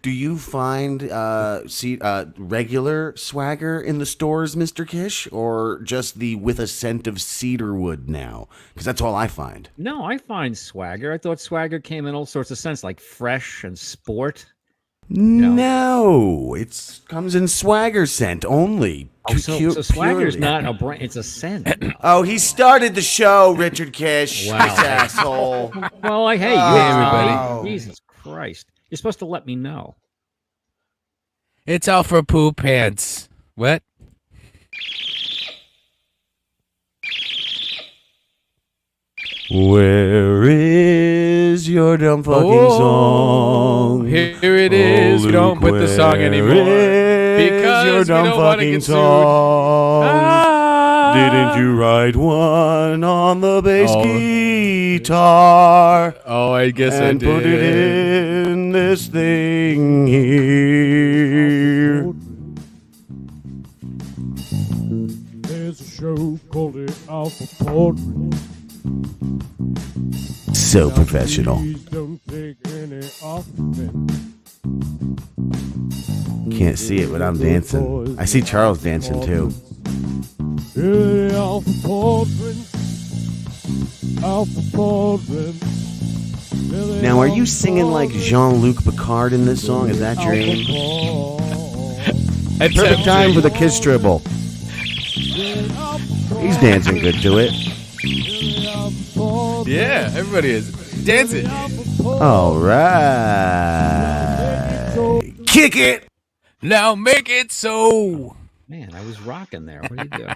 Do you find regular swagger in the stores, Mr. Kish, or just the with a scent of cedarwood now? Because that's all I find. No, I find swagger. I thought swagger came in all sorts of sense, like fresh and sport. No, it comes in swagger scent only. Oh, so swagger's not a brand; it's a scent. Oh, he started the show, Richard Kish. Wow. This asshole. Well, I hate you, everybody. Jesus Christ! You're supposed to let me know. It's all for poo pants. What? Where is your dumb fucking song? Here it is. We don't put the song anymore because your dumb we don't want to fucking get sued. Didn't you write one on the bass guitar? Oh, I guess I and did. Put it in this thing here. There's a show called the Alpha Podrants. So professional. Please don't take any offense. Can't see it, but I'm dancing. I see Charles dancing too. The Alpha Podrants. Alpha Podrants. Now, are you singing like Jean-Luc Picard in this song? Is that your aim? Perfect time for the Kiss dribble. He's dancing good to it. Yeah, everybody is dancing. All right. Kick it. Now make it so. Man, I was rocking there. What do you do?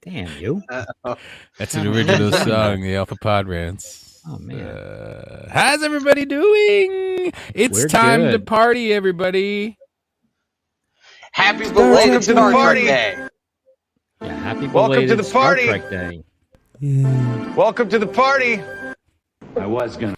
Damn you! That's an original song, the Alpha Podrants. Oh man, how's everybody doing? It's We're time good. to party, everybody. Happy belated to the party. Day. yeah, happy Welcome to belated the Star party. Trek Day. Welcome to the party. I was gonna.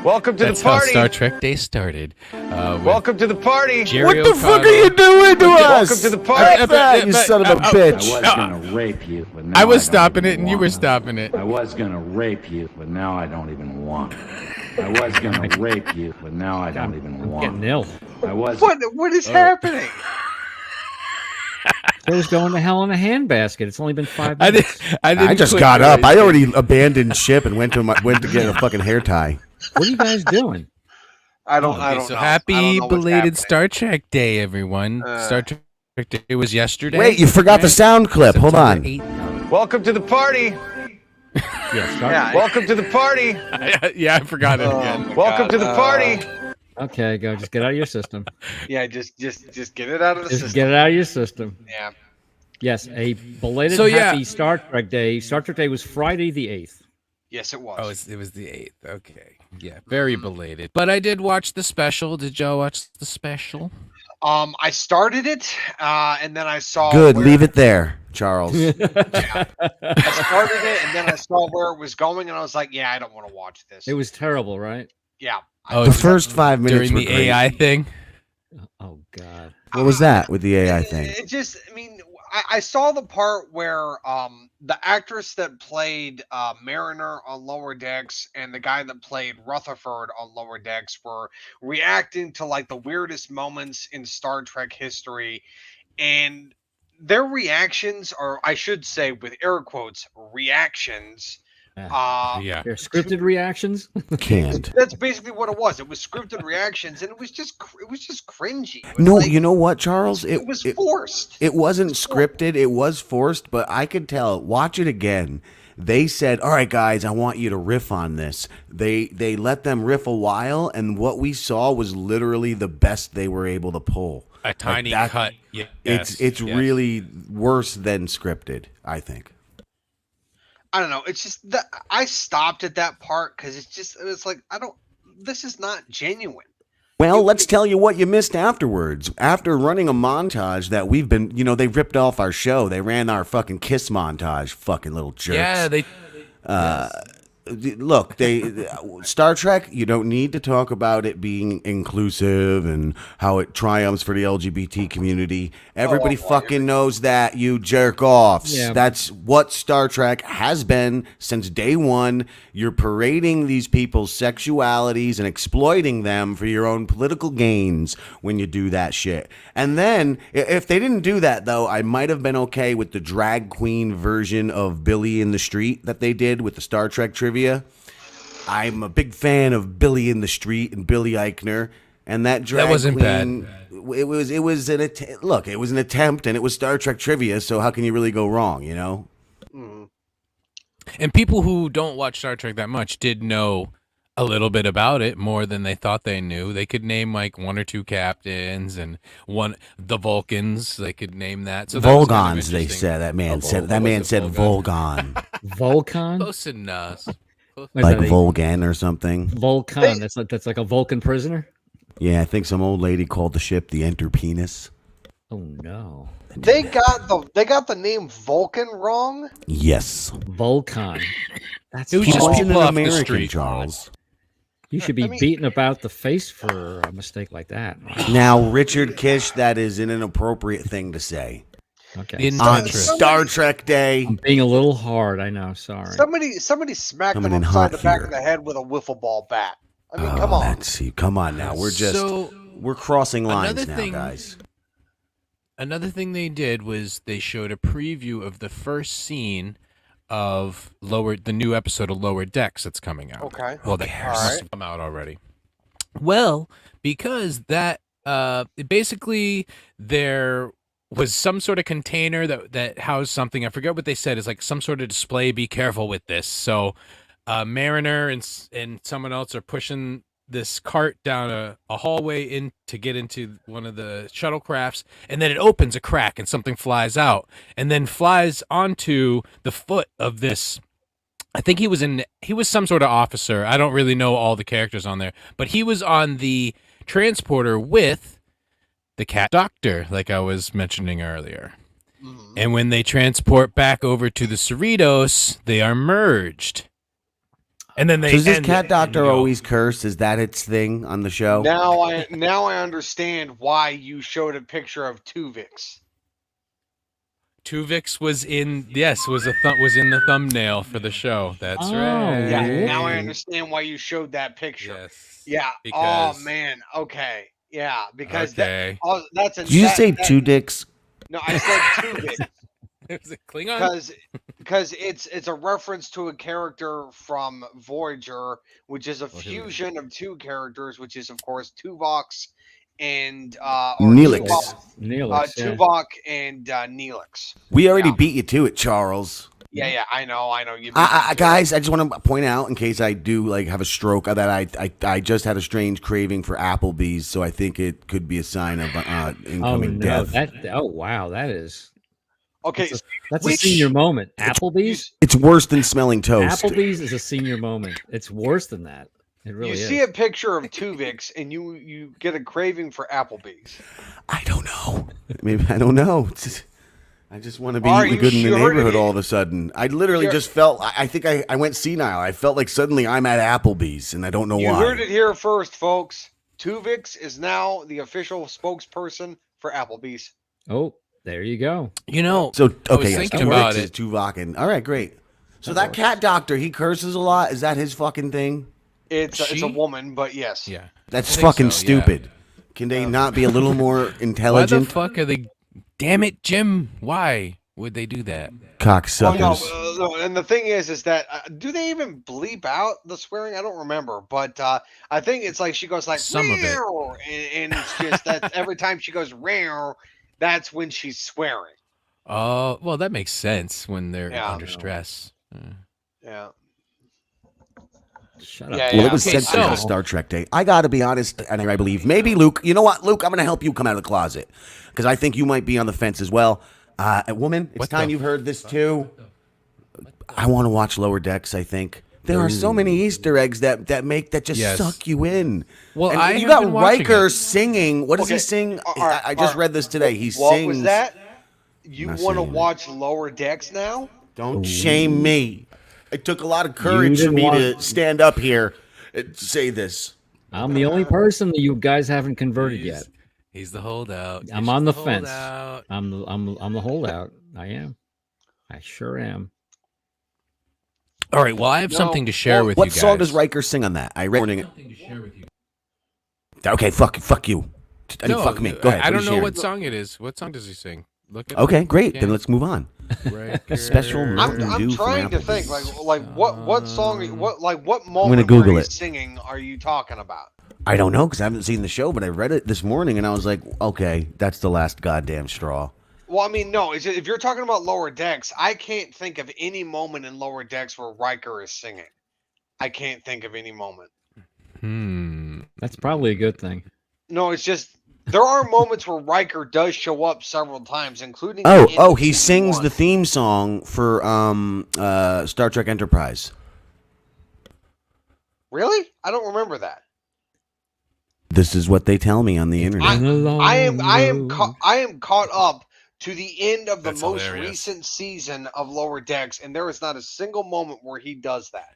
Welcome to That's the how party. Star Trek Day started. Welcome to the party. Jerry What the fuck O'Connell. are you doing to us? Welcome to the party. Stop that, you son of a bitch. I was gonna rape you, but now I was don't stopping even it and you want were it. stopping it. I was gonna rape you, but now I don't even want it. I was gonna rape you, but now I don't even want Getting it. ill. I was. What is happening? Those going to hell in a handbasket. It's only been 5 minutes. I just got up. I already abandoned ship and went to get a fucking hair tie. What are you guys doing? I don't Okay, know. so I happy don't know what's belated happening. Star Trek Day, everyone. Star Trek Day was yesterday. Wait, you forgot the sound clip. Hold on. September 8th. Welcome to the party. Yeah, start. Yeah. Welcome to the party. Yeah, I forgot it again. Welcome to the party. Okay, go. Just get it out of your system. Yeah, just get it out of the Just system. get it out of your system. Yeah. Yes, a belated So, yeah. happy Star Trek Day. Star Trek Day was Friday the 8th. Yes, it was. Oh, it was the 8th. Okay. Yeah, very belated. But I did watch the special. Did y'all watch the special? I started it, and then I saw. Good. where- Leave it there, Charles. I started it, and then I saw where it was going, and I was like, "Yeah, I don't want to watch this." It was terrible, right? Yeah. Oh, The first 5 minutes during were the great. AI thing? Oh God. What was that with the AI thing? It just, I mean, I saw the part where the actress that played Mariner on Lower Decks and the guy that played Rutherford on Lower Decks were reacting to like the weirdest moments in Star Trek history, and their reactions, or I should say with air quotes, reactions. Yeah. They're scripted reactions. Canned. That's basically what it was. It was scripted reactions, and it was just cringy. It was No, like- you know what, Charles? it was forced. It wasn't scripted. It was forced, but I could tell. Watch it again. They said, "All right, guys, I want you to riff on this." They let them riff a while, and what we saw was literally the best they were able to pull. A tiny that- cut. Yeah. It's yes. really worse than scripted, I think. I don't know. It's just that I stopped at that part because it's like this is not genuine. Well, let's tell you what you missed afterwards. After running a montage that we've been, they ripped off our show. They ran our fucking Kiss montage, fucking little jerks. Yeah, they. look, Star Trek, you don't need to talk about it being inclusive and how it triumphs for the LGBT community. Everybody fucking knows that, you jerk offs. Yeah. That's what Star Trek has been since day one. You're parading these people's sexualities and exploiting them for your own political gains when you do that shit. And then, if they didn't do that, though, I might have been okay with the drag queen version of Billy in the Street that they did with the Star Trek trivia. I'm a big fan of Billy in the Street and Billy Eichner, and that drag wasn't queen, bad. It was look, it was an attempt, and it was Star Trek trivia. So how can you really go wrong? You know. And people who don't watch Star Trek that much did know a little bit about it, more than they thought they knew. They could name like one or two captains and the Vulcans. They could name that. So that was kind of Volgons, they interesting. said. That man said. What That man was it, said Volgon? Volgon, Vulcan? Close enough. What is like that, a Volgan or something. Vulcan. That's like a Vulcan prisoner? Yeah, I think some old lady called the ship the Enterpenis. Oh, no. They got the name Vulcan wrong. Yes, Vulcan. That's It was he just wasn't people an off the American, street. Charles. You should be I mean- beaten about the face for a mistake like that. Now, Richard Kish, that is an inappropriate thing to say Okay. In on Interest. Star Trek Day. I'm being a little hard. I know. Sorry. Somebody smacked Coming him in upside hot the back here. of the head with a wiffle ball bat. I mean, Oh, come on. let's see. Come on now. So, We're crossing lines another now, thing- guys. Another thing they did was they showed a preview of the first scene of the new episode of Lower Decks that's coming out. Okay. Well, that All must right. have come out already. Well, because that basically there was some sort of container that housed something. I forget what they said. It's like some sort of display. Be careful with this. So, Mariner and someone else are pushing this cart down a hallway in to get into one of the shuttlecrafts, and then it opens a crack and something flies out and then flies onto the foot of this. I think he was some sort of officer. I don't really know all the characters on there, but he was on the transporter with the cat doctor, like I was mentioning earlier. Mhm. And when they transport back over to the Cerritos, they are merged. And then they So is this end cat it, doctor and you go, always cursed? Is that its thing on the show? Now I understand why you showed a picture of Tuvix. Tuvix was in was in the thumbnail for the show. That's Oh, right. Yeah, Yeah. now I understand why you showed that picture. Yes. Yeah. Because- Oh man. Okay. Yeah, because Okay. that's a. Did you just say that- two dicks? No, I said Tuvix It was a Klingon. because it's a reference to a character from Voyager, which is a Well, here we go. fusion of two characters, which is of course Tuvox and Neelix. Neelix, yeah. Tuvok and Neelix. We already Yeah. beat you to it, Charles. Yeah, I know. You. Guys, I just want to point out, in case I do like have a stroke, that I just had a strange craving for Applebee's, so I think it could be a sign of Oh incoming no! death. Okay. That's a Which- senior moment. Applebee's. It's worse than smelling toast. Applebee's is a senior moment. It's worse than that. It really You is. see a picture of Tuvix and you get a craving for Applebee's. I don't know. Maybe I don't know. I just want to be Are eating you good in the sure? neighborhood all of a sudden. I literally just felt. I think I went senile. I felt like suddenly I'm at Applebee's, and I don't know You why. heard it here first, folks. Tuvix is now the official spokesperson for Applebee's. Oh, there you go. You know, So I was okay, yes, thinking Tuvix about is it. Tuvakin. All right, great. So That that cat doctor, he curses a lot. Is that his fucking thing? It's a She- woman, but yes. Yeah. That's I think fucking so, yeah. stupid. Can they not be a little more Why the intelligent? fuck are they? Damn it, Jim! Why would they do that? Cocksuckers. No, and the thing is that do they even bleep out the swearing? I don't remember, but I think it's like she goes like Some of it. "Meow," and it's just that every time she goes "Meow," that's when she's swearing. Oh, well, that makes sense when they're Yeah. under stress. Yeah. Shut up. Yeah, Well, it was Okay, censored for so- Star Trek Day. I got to be honest, and I believe maybe Luke. You know what, Luke? I'm going to help you come out of the closet because I think you might be on the fence as well. A woman, it's What time the you've heard this too. I want to watch Lower Decks. I think there are so many Easter eggs that just Yes. suck you in. Well, And I you have got been watching Riker it. singing. What does he Okay, sing? all right, I just all read this today. He What sings. was that? You not want to saying it. watch Lower Decks now? Don't shame me. It took a lot of courage for didn't me want- to stand up here and say this. I'm the only person that you guys haven't converted yet. He's the holdout. I'm She's on the fence. holdout. I'm the holdout. I am. I sure am. All right. Well, I have No, something to share with What you guys. song does Riker sing on that? I read it. Okay, fuck you. I mean, fuck me. Go ahead. I don't are you know sharing? what song it is. What song does he sing? Look at Okay, great. Yeah. Then let's move on. Riker. Special Mountain I'm Dew from trying to think like what song what moment Google where he's it. singing are you talking about? I don't know because I haven't seen the show, but I read it this morning and I was like, okay, that's the last goddamn straw. Well, I mean, no. If you're talking about Lower Decks, I can't think of any moment in Lower Decks where Riker is singing. I can't think of any moment. That's probably a good thing. No, it's just there are moments where Riker does show up several times, including. the end of He season sings 1. the theme song for Star Trek Enterprise. Really? I don't remember that. This is what they tell me on the internet. I am caught up to the end of the That's most hilarious. recent season of Lower Decks, and there is not a single moment where he does that.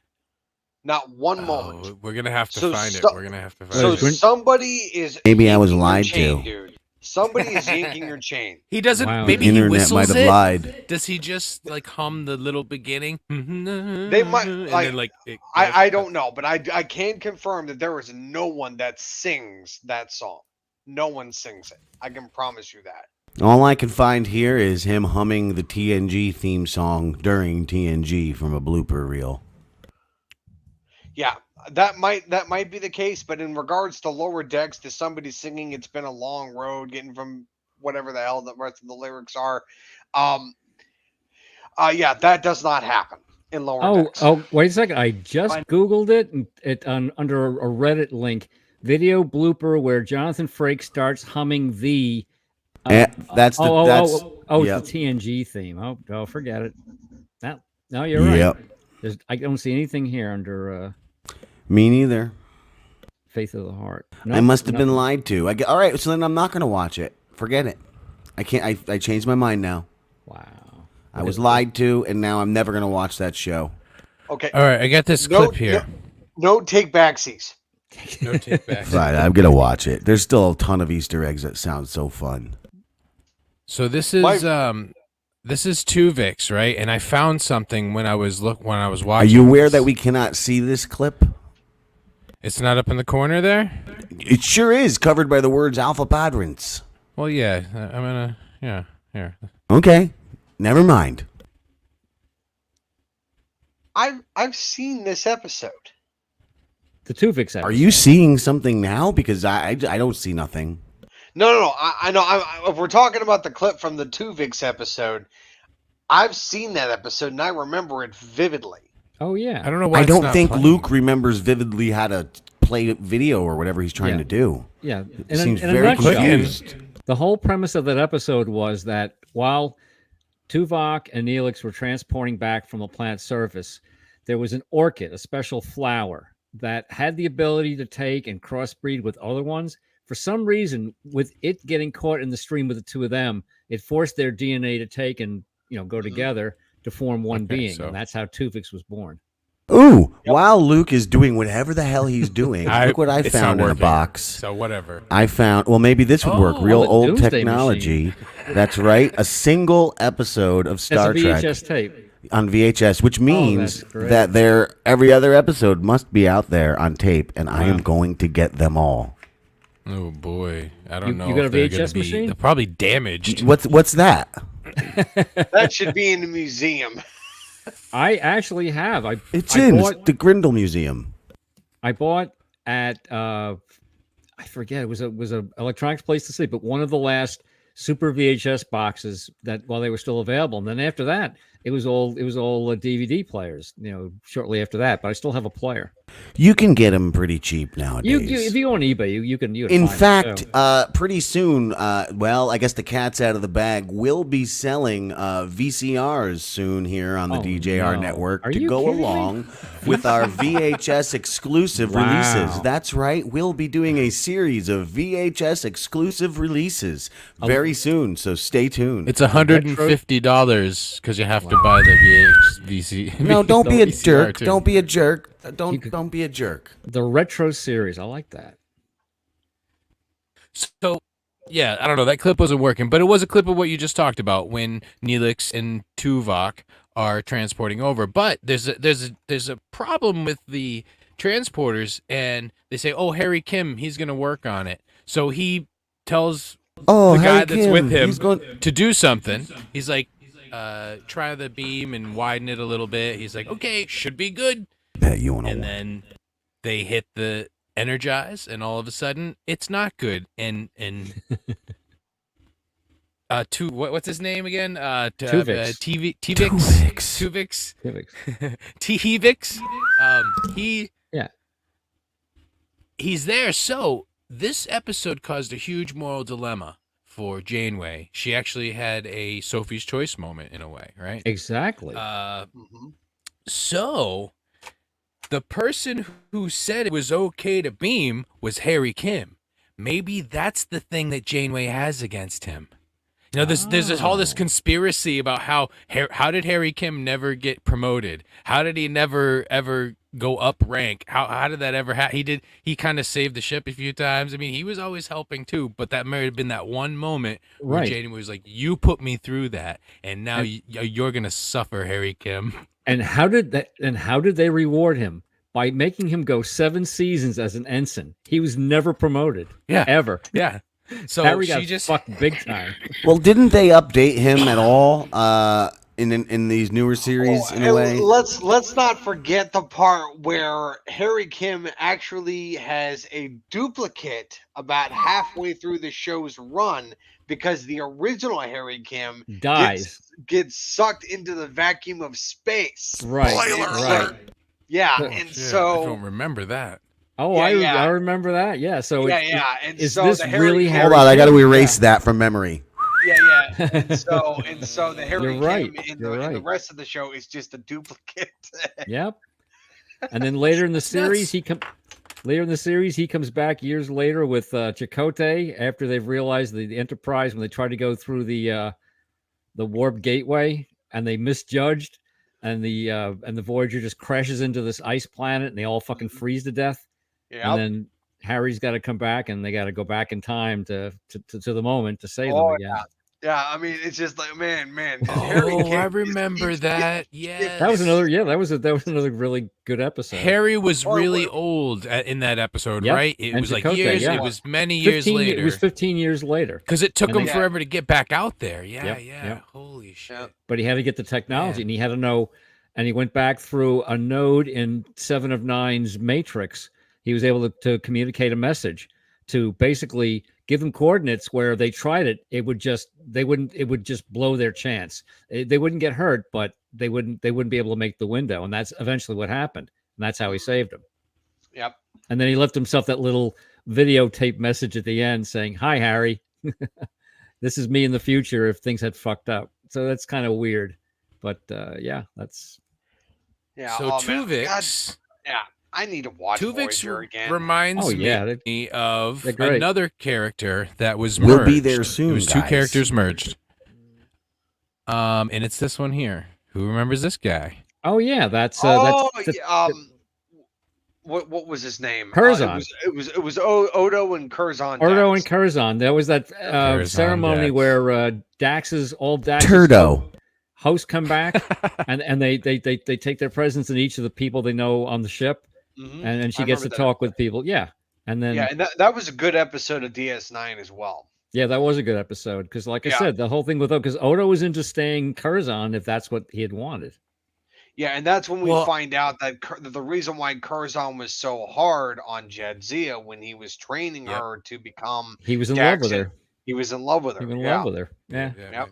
Not one moment. We're gonna have to So find it. so- We're gonna have to find So it. somebody is Maybe I was yanking your lied chain, to. dude. Somebody is yanking your chain. He doesn't. Wow. Maybe The he internet whistles might have it. lied. Does he just like hum the little beginning? They might And like. then, like it I don't know, but I can confirm that there is no one that sings that song. No one sings it. I can promise you that. All I can find here is him humming the TNG theme song during TNG from a blooper reel. Yeah, that might be the case, but in regards to Lower Decks, to somebody singing "It's Been a Long Road," getting from whatever the hell the rest of the lyrics are, yeah, that does not happen in Lower Decks. Wait a second. I just Googled it, and under a Reddit link, video blooper where Jonathan Frakes starts humming the. That's It's yep. the TNG theme. Oh, forget it. No, you're right. Yep. I don't see anything here under Me neither. Faith of the Heart. I must have been lied to. All right, so then I'm not going to watch it. Forget it. I can't. I changed my mind now. Wow. I was lied to, and now I'm never going to watch that show. Okay. All right, I got this clip here. No take backsies. No take back. Fine, I'm going to watch it. There's still a ton of Easter eggs that sound so fun. So this is Tuvix, right? And I found something when I was watching. Are you aware this. that we cannot see this clip? It's not up in the corner there? It sure is covered by the words Alpha Podrants. Well, yeah. I'm gonna. Yeah. Here. Okay, never mind. I've seen this episode. The Tuvix episode. Are you seeing something now? Because I don't see nothing. No. I know. If we're talking about the clip from the Tuvix episode, I've seen that episode and I remember it vividly. Oh yeah. I don't know why. I it's don't not think playing. Luke remembers vividly how to play video or whatever he's trying Yeah. to do. Yeah. He seems in a very nutshell, confused. the whole premise of that episode was that while Tuvok and Neelix were transporting back from the planet's surface, there was an orchid, a special flower, that had the ability to take and crossbreed with other ones. For some reason, with it getting caught in the stream with the two of them, it forced their DNA to take and go together to form one Okay, being, so- and that's how Tuvix was born. Ooh, while Luke is doing whatever the hell he's doing, look what I it's not found in a working. box. So whatever. I found, well, maybe this would work. Oh, Real the old Doomsday technology. That's right. A single episode of Star It's a Trek VHS tape. on VHS, which means that's great. that every other episode must be out there on tape, and I am going to get them all. Oh boy, I don't know. You got if a they're gonna VHS be- machine? They're probably damaged. What's that? That should be in the museum. I actually have. It's I in bought- the Grindle Museum. I bought at I forget, it was a electronics place to see, but one of the last super VHS boxes that while they were still available, and then after that it was all DVD players. Shortly after that, but I still have a player. You can get them pretty cheap nowadays. If you go on eBay, you can. In find fact, it, so. pretty soon, I guess the cat's out of the bag. We'll be selling VCRs soon here on the Oh, DJR no. network Are to you go kidding me? along with our VHS exclusive Wow. releases. That's right. We'll be doing a series of VHS exclusive releases very soon, so stay tuned. It's $150 because you have to buy the VC. No, don't be a VCR jerk. too. Don't be a jerk. Don't be a jerk. The retro series, I like that. So, yeah, I don't know. That clip wasn't working, but it was a clip of what you just talked about when Neelix and Tuvok are transporting over. But there's a problem with the transporters, and they say, "Oh, Harry Kim, he's going to work on it." So he tells Oh, the guy Harry that's Kim, with him he's going. to do something. He's like, try the beam and widen it a little bit. He's like, okay, should be good. Bet you want to. And then they hit the energize, and all of a sudden, it's not good. And what's his name again? Tuvix. Tuvix. Tuvix. He's there. So this episode caused a huge moral dilemma for Janeway. She actually had a Sophie's Choice moment in a way, right? Exactly. So the person who said it was okay to beam was Harry Kim. Maybe that's the thing that Janeway has against him. You know, there's all this conspiracy about how did Harry Kim never get promoted? How did he never ever go up rank? How did that ever happen? He kind of saved the ship a few times. I mean, he was always helping too, but that might have been that one moment where Janeway was like, "You put me through that, and now you're gonna suffer, Harry Kim." And how did they reward him? By making him go 7 seasons as an ensign. He was never promoted. Yeah. Ever. Yeah. So Harry she got just fucked big time. Well, didn't they update him at all in these newer series in a way? Let's not forget the part where Harry Kim actually has a duplicate about halfway through the show's run because the original Harry Kim Dies. gets sucked into the vacuum of space. Right. Right. Yeah, and so I don't remember that. Oh, Yeah, I remember that. Yeah. So and is so this the Harry really Kim- Harry? Hold on, I got to Kim? erase that from memory. Yeah. And so the Harry You're right. Kim in You're the right. rest of the show is just a duplicate. Yep. And then later in the series, nuts. he comes back years later with Chakotay after they've realized the Enterprise when they tried to go through the warp gateway and they misjudged. And the Voyager just crashes into this ice planet, and they all fucking freeze to death. Yeah. And then Harry's got to come back, and they got to go back in time to the moment to save them again. Yeah, I mean, it's just like, man. Harry Oh, Kim I just remember keeps that. getting- Yes. That was another. Yeah, that was another really good episode. Harry was Or really what- old in that episode, Yep. right? It And was like Chakotay, years. yeah. It was many years 15 later. It was 15 years later, Because it took And him they- forever to get back out there. Yeah, Yep, yeah. yep. Holy shit. Yep. but he had to get the technology, Yeah. and he had to know. And he went back through a node in 7 of 9's matrix. He was able to communicate a message to basically give them coordinates where they tried it. It would just blow their chance. They wouldn't get hurt, but they wouldn't be able to make the window. And that's eventually what happened. And that's how he saved him. Yep. And then he left himself that little videotape message at the end saying, "Hi, Harry. This is me in the future if things had fucked up." So that's kind of weird. But yeah, that's Yeah. So oh, man. God, Tuvix, yeah, I need to watch Voyager again. reminds Oh, yeah, me of they're great. another character that was We'll merged. be there soon, It was two guys. characters merged. And it's this one here. Who remembers this guy? oh yeah, that's What was his name? Curzon. It was Odo and Curzon. Ordo and Dax. Curzon. There was that Curzon ceremony Dax. where Dax's Turdo. hosts come back and they take their presence in each of the people they know on the ship, Mhm. and she I gets to remember that. talk with people. Yeah, and then Yeah, and that was a good episode of DS9 as well. yeah, that was a good episode because, like I Yeah. said, the whole thing with because Odo was into staying Curzon if that's what he had wanted. Yeah, and that's when we Well- find out that that the reason why Curzon was so hard on Jadzia when he was training Yep. her to become He was in love with Daxon, her. he was in love with her. He was in yeah. love with her. Yeah. Yep.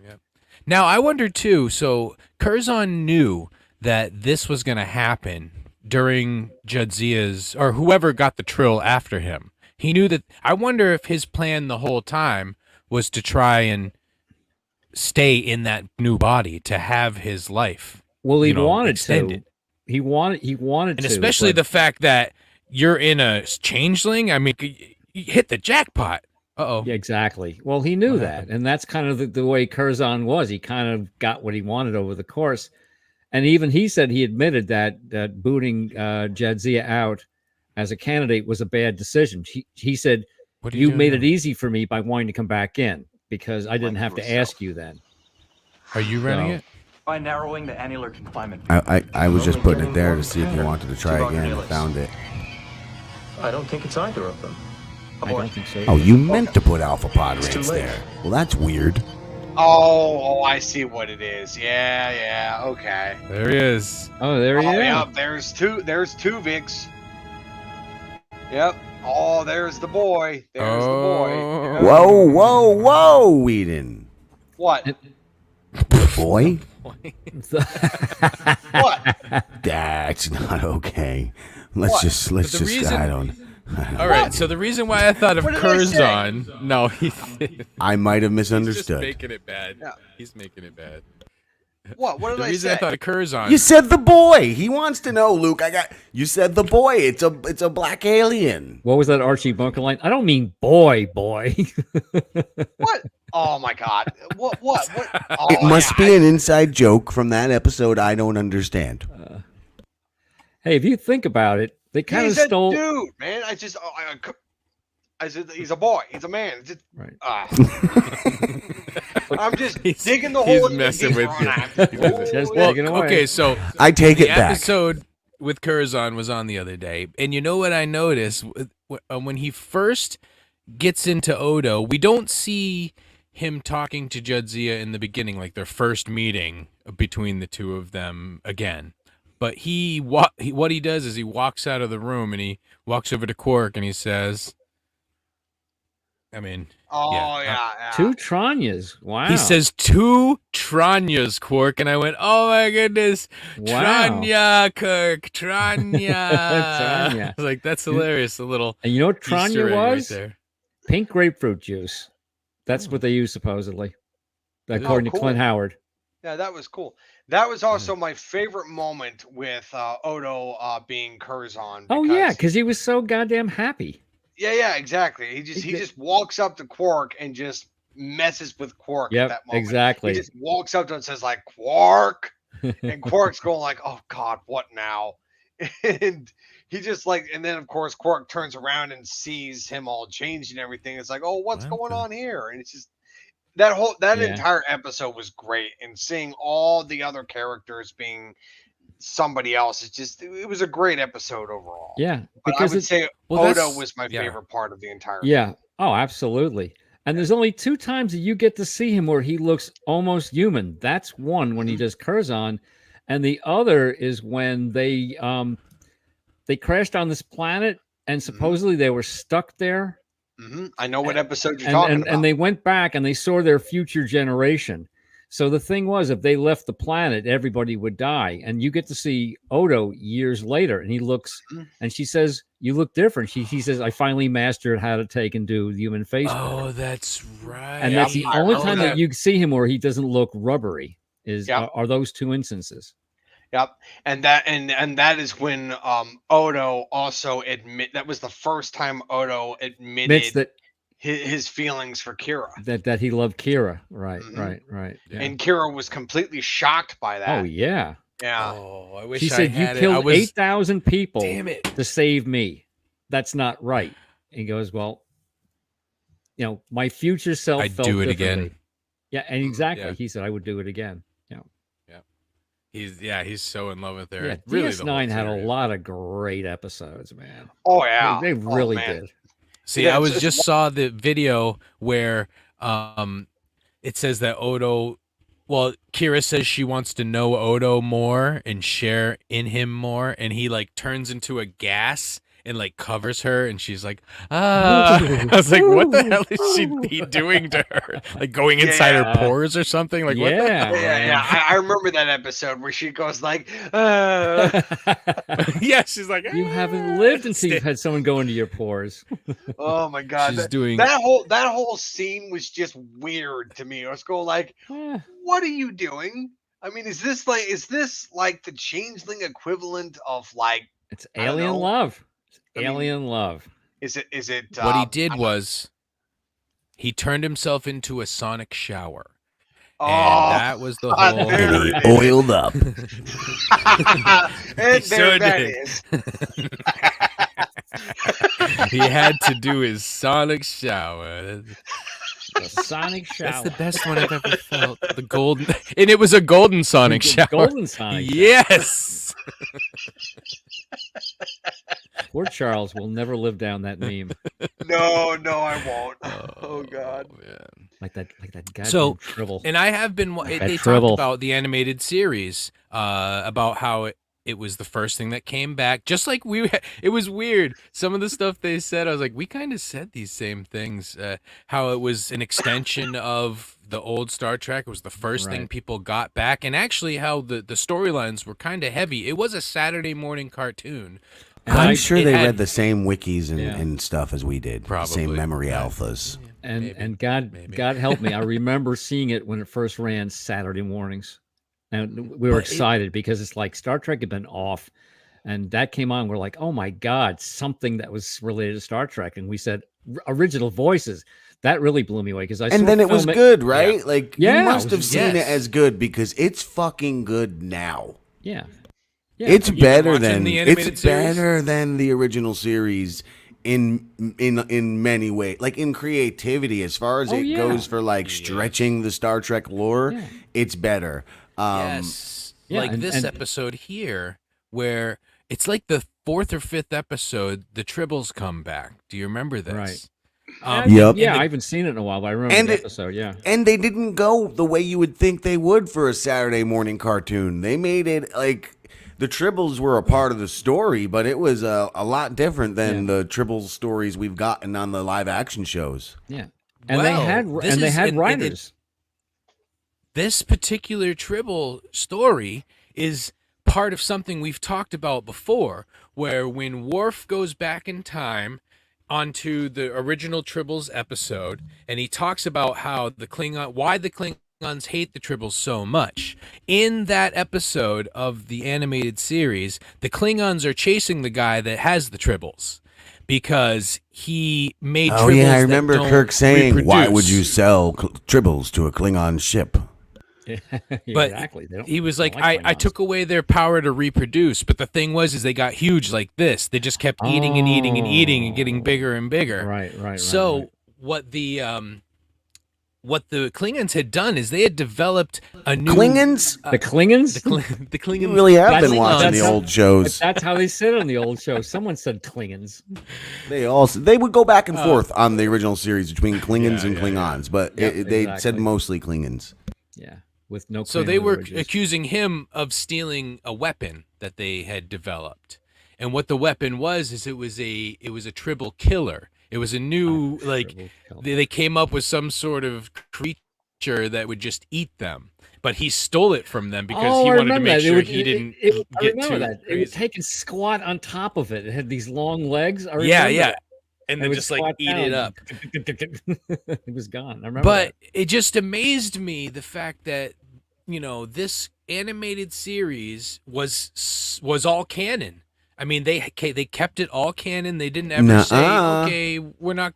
Now I wonder too. So Curzon knew that this was going to happen during Jadzia's or whoever got the Trill after him. He knew that. I wonder if his plan the whole time was to try and stay in that new body to have his life. Well, he You know, wanted extended. to. He wanted And to, especially but- the fact that you're in a changeling. I mean, you hit the jackpot. Uh-oh. Yeah, exactly. Well, he knew What that, happened? and that's kind of the way Curzon was. He kind of got what he wanted over the course, and even he said he admitted that booting Jadzia out as a candidate was a bad decision. He said, What are you "You doing made now? it easy for me by wanting to come back in because I didn't Like have to yourself. ask you then." Are you running So- it? By narrowing the annular confinement. I was just Only putting it getting there one to see if you counter wanted to try to again and Neelix. found it. I don't think it's either of them. I don't think so. Oh, either. you meant to put Alpha It's too Podrants late. there. Well, that's weird. Oh, I see what it is. Yeah, okay. There he is. Oh, there you Oh, go. yeah, there's two Vics. Yep. Oh, there's the boy. There's the boy. Oh. Yeah. Whoa, Whedon. What? Boy? What? That's not okay. Let's What? just But the reason- I don't All right, so the reason why I thought of What did I say? Curzon, no, he's I might have just misunderstood. making it bad. Yeah. He's making it bad. What? What did The I reason say? I thought of Curzon, You said the boy. He wants to know, Luke. You said the boy. It's a black alien. What was that Archie Bunker line? I don't mean boy. What? Oh my God! What? Oh, It must yeah, be an inside joke from that episode I don't understand. Hey, if you think about it, they kind of He's a stole. dude, man. I said he's a boy. He's a man. Just, Right. I'm just He's- digging the he's hole. in the messing with geezer you. on that. He's messing- Just Well, digging away. okay, so I take the it back. episode with Curzon was on the other day, and you know what I noticed when he first gets into Odo, we don't see him talking to Jadzia in the beginning, like their first meeting between the two of them again. But what he does is he walks out of the room and he walks over to Quark and he says, I mean, Oh Yeah. yeah. Two Tranyas. Wow. he says two Tranyas, Quark, and I went, oh my goodness, Wow. Tranya, Kirk, Tranya. Tranya. I was like, that's hilarious. The little And you know what Easter Tranya egg right was? there. Pink grapefruit juice. That's what they use supposedly, according to cool. Clint Howard. Yeah, that was cool. That was also my favorite moment with Odo being Curzon. Oh yeah, because he was so goddamn happy. Yeah, exactly. He just walks up to Quark and just messes with Quark at Yep, that moment. exactly. He just walks up to him and says like Quark, and Quark's going like, "Oh God, what now?" And he just like, and then of course Quark turns around and sees him all changed and everything. It's like, "Oh, what's What going the- on here?" And it's just that Yeah. entire episode was great, and seeing all the other characters being somebody else, it was a great episode overall. Yeah, But I because would it's say Well, Odo that's- was my yeah. favorite part of the entire. yeah. Oh, absolutely. And there's only two times that you get to see him where he looks almost human. That's one when he does Curzon, and the other is when they crashed on this planet and supposedly they were stuck there. I know what episode you're talking about. And they went back and they saw their future generation. So the thing was, if they left the planet, everybody would die. And you get to see Odo years later, and he looks, and she says, "You look different." He says, "I finally mastered how to take and do the human face." Oh, that's right. and that's the I only remember time that that. you see him where he doesn't look rubbery. Are those two instances? Yep, and that is when Odo also that was the first time Odo admitted Admits that his feelings for Kira, that he loved Kira. Right, Mhm. right. Yeah. and Kira was completely shocked by that. Oh yeah. Yeah. Oh, I wish She I said, "You had it. I killed was, 8,000 people Damn it. to save me. That's not right." He goes, "Well, my future self I'd felt do it differently." again. Yeah, and exactly. Yeah. He said, "I would do it again." He's so in love with her. Yeah, Really, the whole DS9 had a series. lot of great episodes, man. Oh yeah. They Oh, really man. did. See, Yeah, I was just- just saw the video where it says that Odo, well, Kira says she wants to know Odo more and share in him more, and he like turns into a gas and like covers her, and she's like, ah. I was like, what the hell is he doing to her? Like going inside Yeah. her pores or something? Like what the Yeah, Yeah. I remember that episode where she goes like, yeah, she's like, You haven't "Ah." lived until you've had someone go into your pores. "Oh my God." She's doing That whole scene was just weird to me. I was going like, Eh, what are you doing? I mean, is this like the changeling equivalent of like, it's I don't alien know. love. It's I mean, alien love. is it what he I did don't- was He turned himself into a sonic shower. Oh, And that was the whole. there And he it is. oiled up. And there sure that did. is. He had to do his sonic shower. The sonic shower. That's the best one I've ever felt. The golden, and it was a golden sonic The shower. golden sonic shower. Yes. Poor Charles will never live down that meme. No, I won't. Oh God. Man. Like that goddamn So, Tribble. And I have been. They talked Tribble. about the animated series, about how it was the first thing that came back. Just like it was weird. Some of the stuff they said, I was like, we kind of said these same things. How it was an extension of the old Star Trek. It was the first thing people got back, and actually how the storylines were kind of heavy. It was a Saturday morning cartoon. I'm sure they had- read the same wikis and, Yeah. and stuff as we did. The same Probably. memory Yeah. alphas. And God maybe. God help me, I remember seeing it when it first ran Saturday mornings, and we were But it- excited because it's like Star Trek had been off, and that came on. We're like, oh my God, something that was related to Star Trek, and we said original voices. That really blew me away because I saw And then it was film good, right? Like, Yeah, you it must was- have seen yes. it as good because it's fucking good now. Yeah, yeah, It's been better watching than the animated it's series? better than the original series in many ways. Like in creativity, as far as Oh, it yeah. goes for like stretching the Star Trek lore, Yeah. it's better. Yes. yeah, Like and- this and- episode here, where it's like the 4th or 5th episode, the Tribbles come back. Do you remember this? Right. Yep. Yeah, and the- I haven't seen it in a while, but I remember And the it- episode. Yeah, And they didn't go the way you would think they would for a Saturday morning cartoon. They made it like the Tribbles were a part of the story, but it was a lot different than the Tribbles stories we've gotten on the live action shows. yeah, and Well, they had this and they is- had and it- writers. This particular Tribble story is part of something we've talked about before, where when Worf goes back in time onto the original Tribbles episode, and he talks about how why the Klingons hate the Tribbles so much. In that episode of the animated series, the Klingons are chasing the guy that has the Tribbles because he made Oh Tribbles yeah, I that remember don't Kirk saying, "Why would reproduce." you sell Tribbles to a Klingon ship?" But Exactly. They don't- he was they like, don't I Klingons. took away their power to reproduce, but the thing was they got huge like this. They just kept eating and eating and eating and getting bigger and bigger. Right. So right. what the Klingons had done is they had developed a new Klingons? The Klingons. the Klingons. You really have That's- been watching the that's- old shows. That's how they said it on the old show. Someone said Klingons. They would go back and forth on the original series between Klingons and Klingons, but Yeah, they said exactly. mostly Klingons. Yeah, with no. So Klingon they were origins. accusing him of stealing a weapon that they had developed. And what the weapon was is it was a tribble killer. It was a new Tribble killer. they came up with some sort of creature that would just eat them. But he stole it from them because Oh, he I wanted to remember make that. sure he didn't I get remember too that. It crazy. was taken squat on top of it. It had these long legs. I Yeah, remember yeah. that. And It then would just like squat eat it down. up. It was gone. I remember. But it just amazed me the fact that this animated series was all canon. I mean, they kept it all canon. They didn't ever say, Nuh-uh. "Okay, we're not."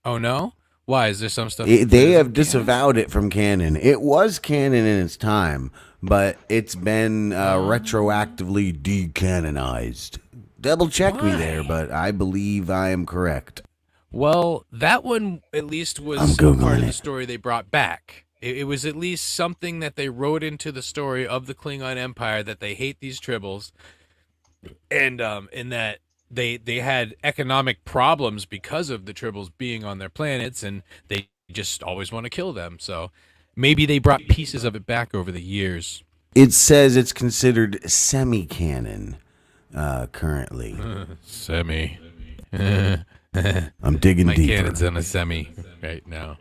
Oh no, why is there some stuff? They that isn't have canon? disavowed it from canon. It was canon in its time, but it's been retroactively decanonized. Double check me there, but I believe I am correct. Well, that one at least was I'm a Googling part of the it. story they brought back. It was at least something that they wrote into the story of the Klingon Empire that they hate these tribbles, and that they had economic problems because of the tribbles being on their planets, and they just always want to kill them. So maybe they brought pieces of it back over the years. It says it's considered semi-canon currently. Semi. I'm digging My deeper. cannon's on a semi right now.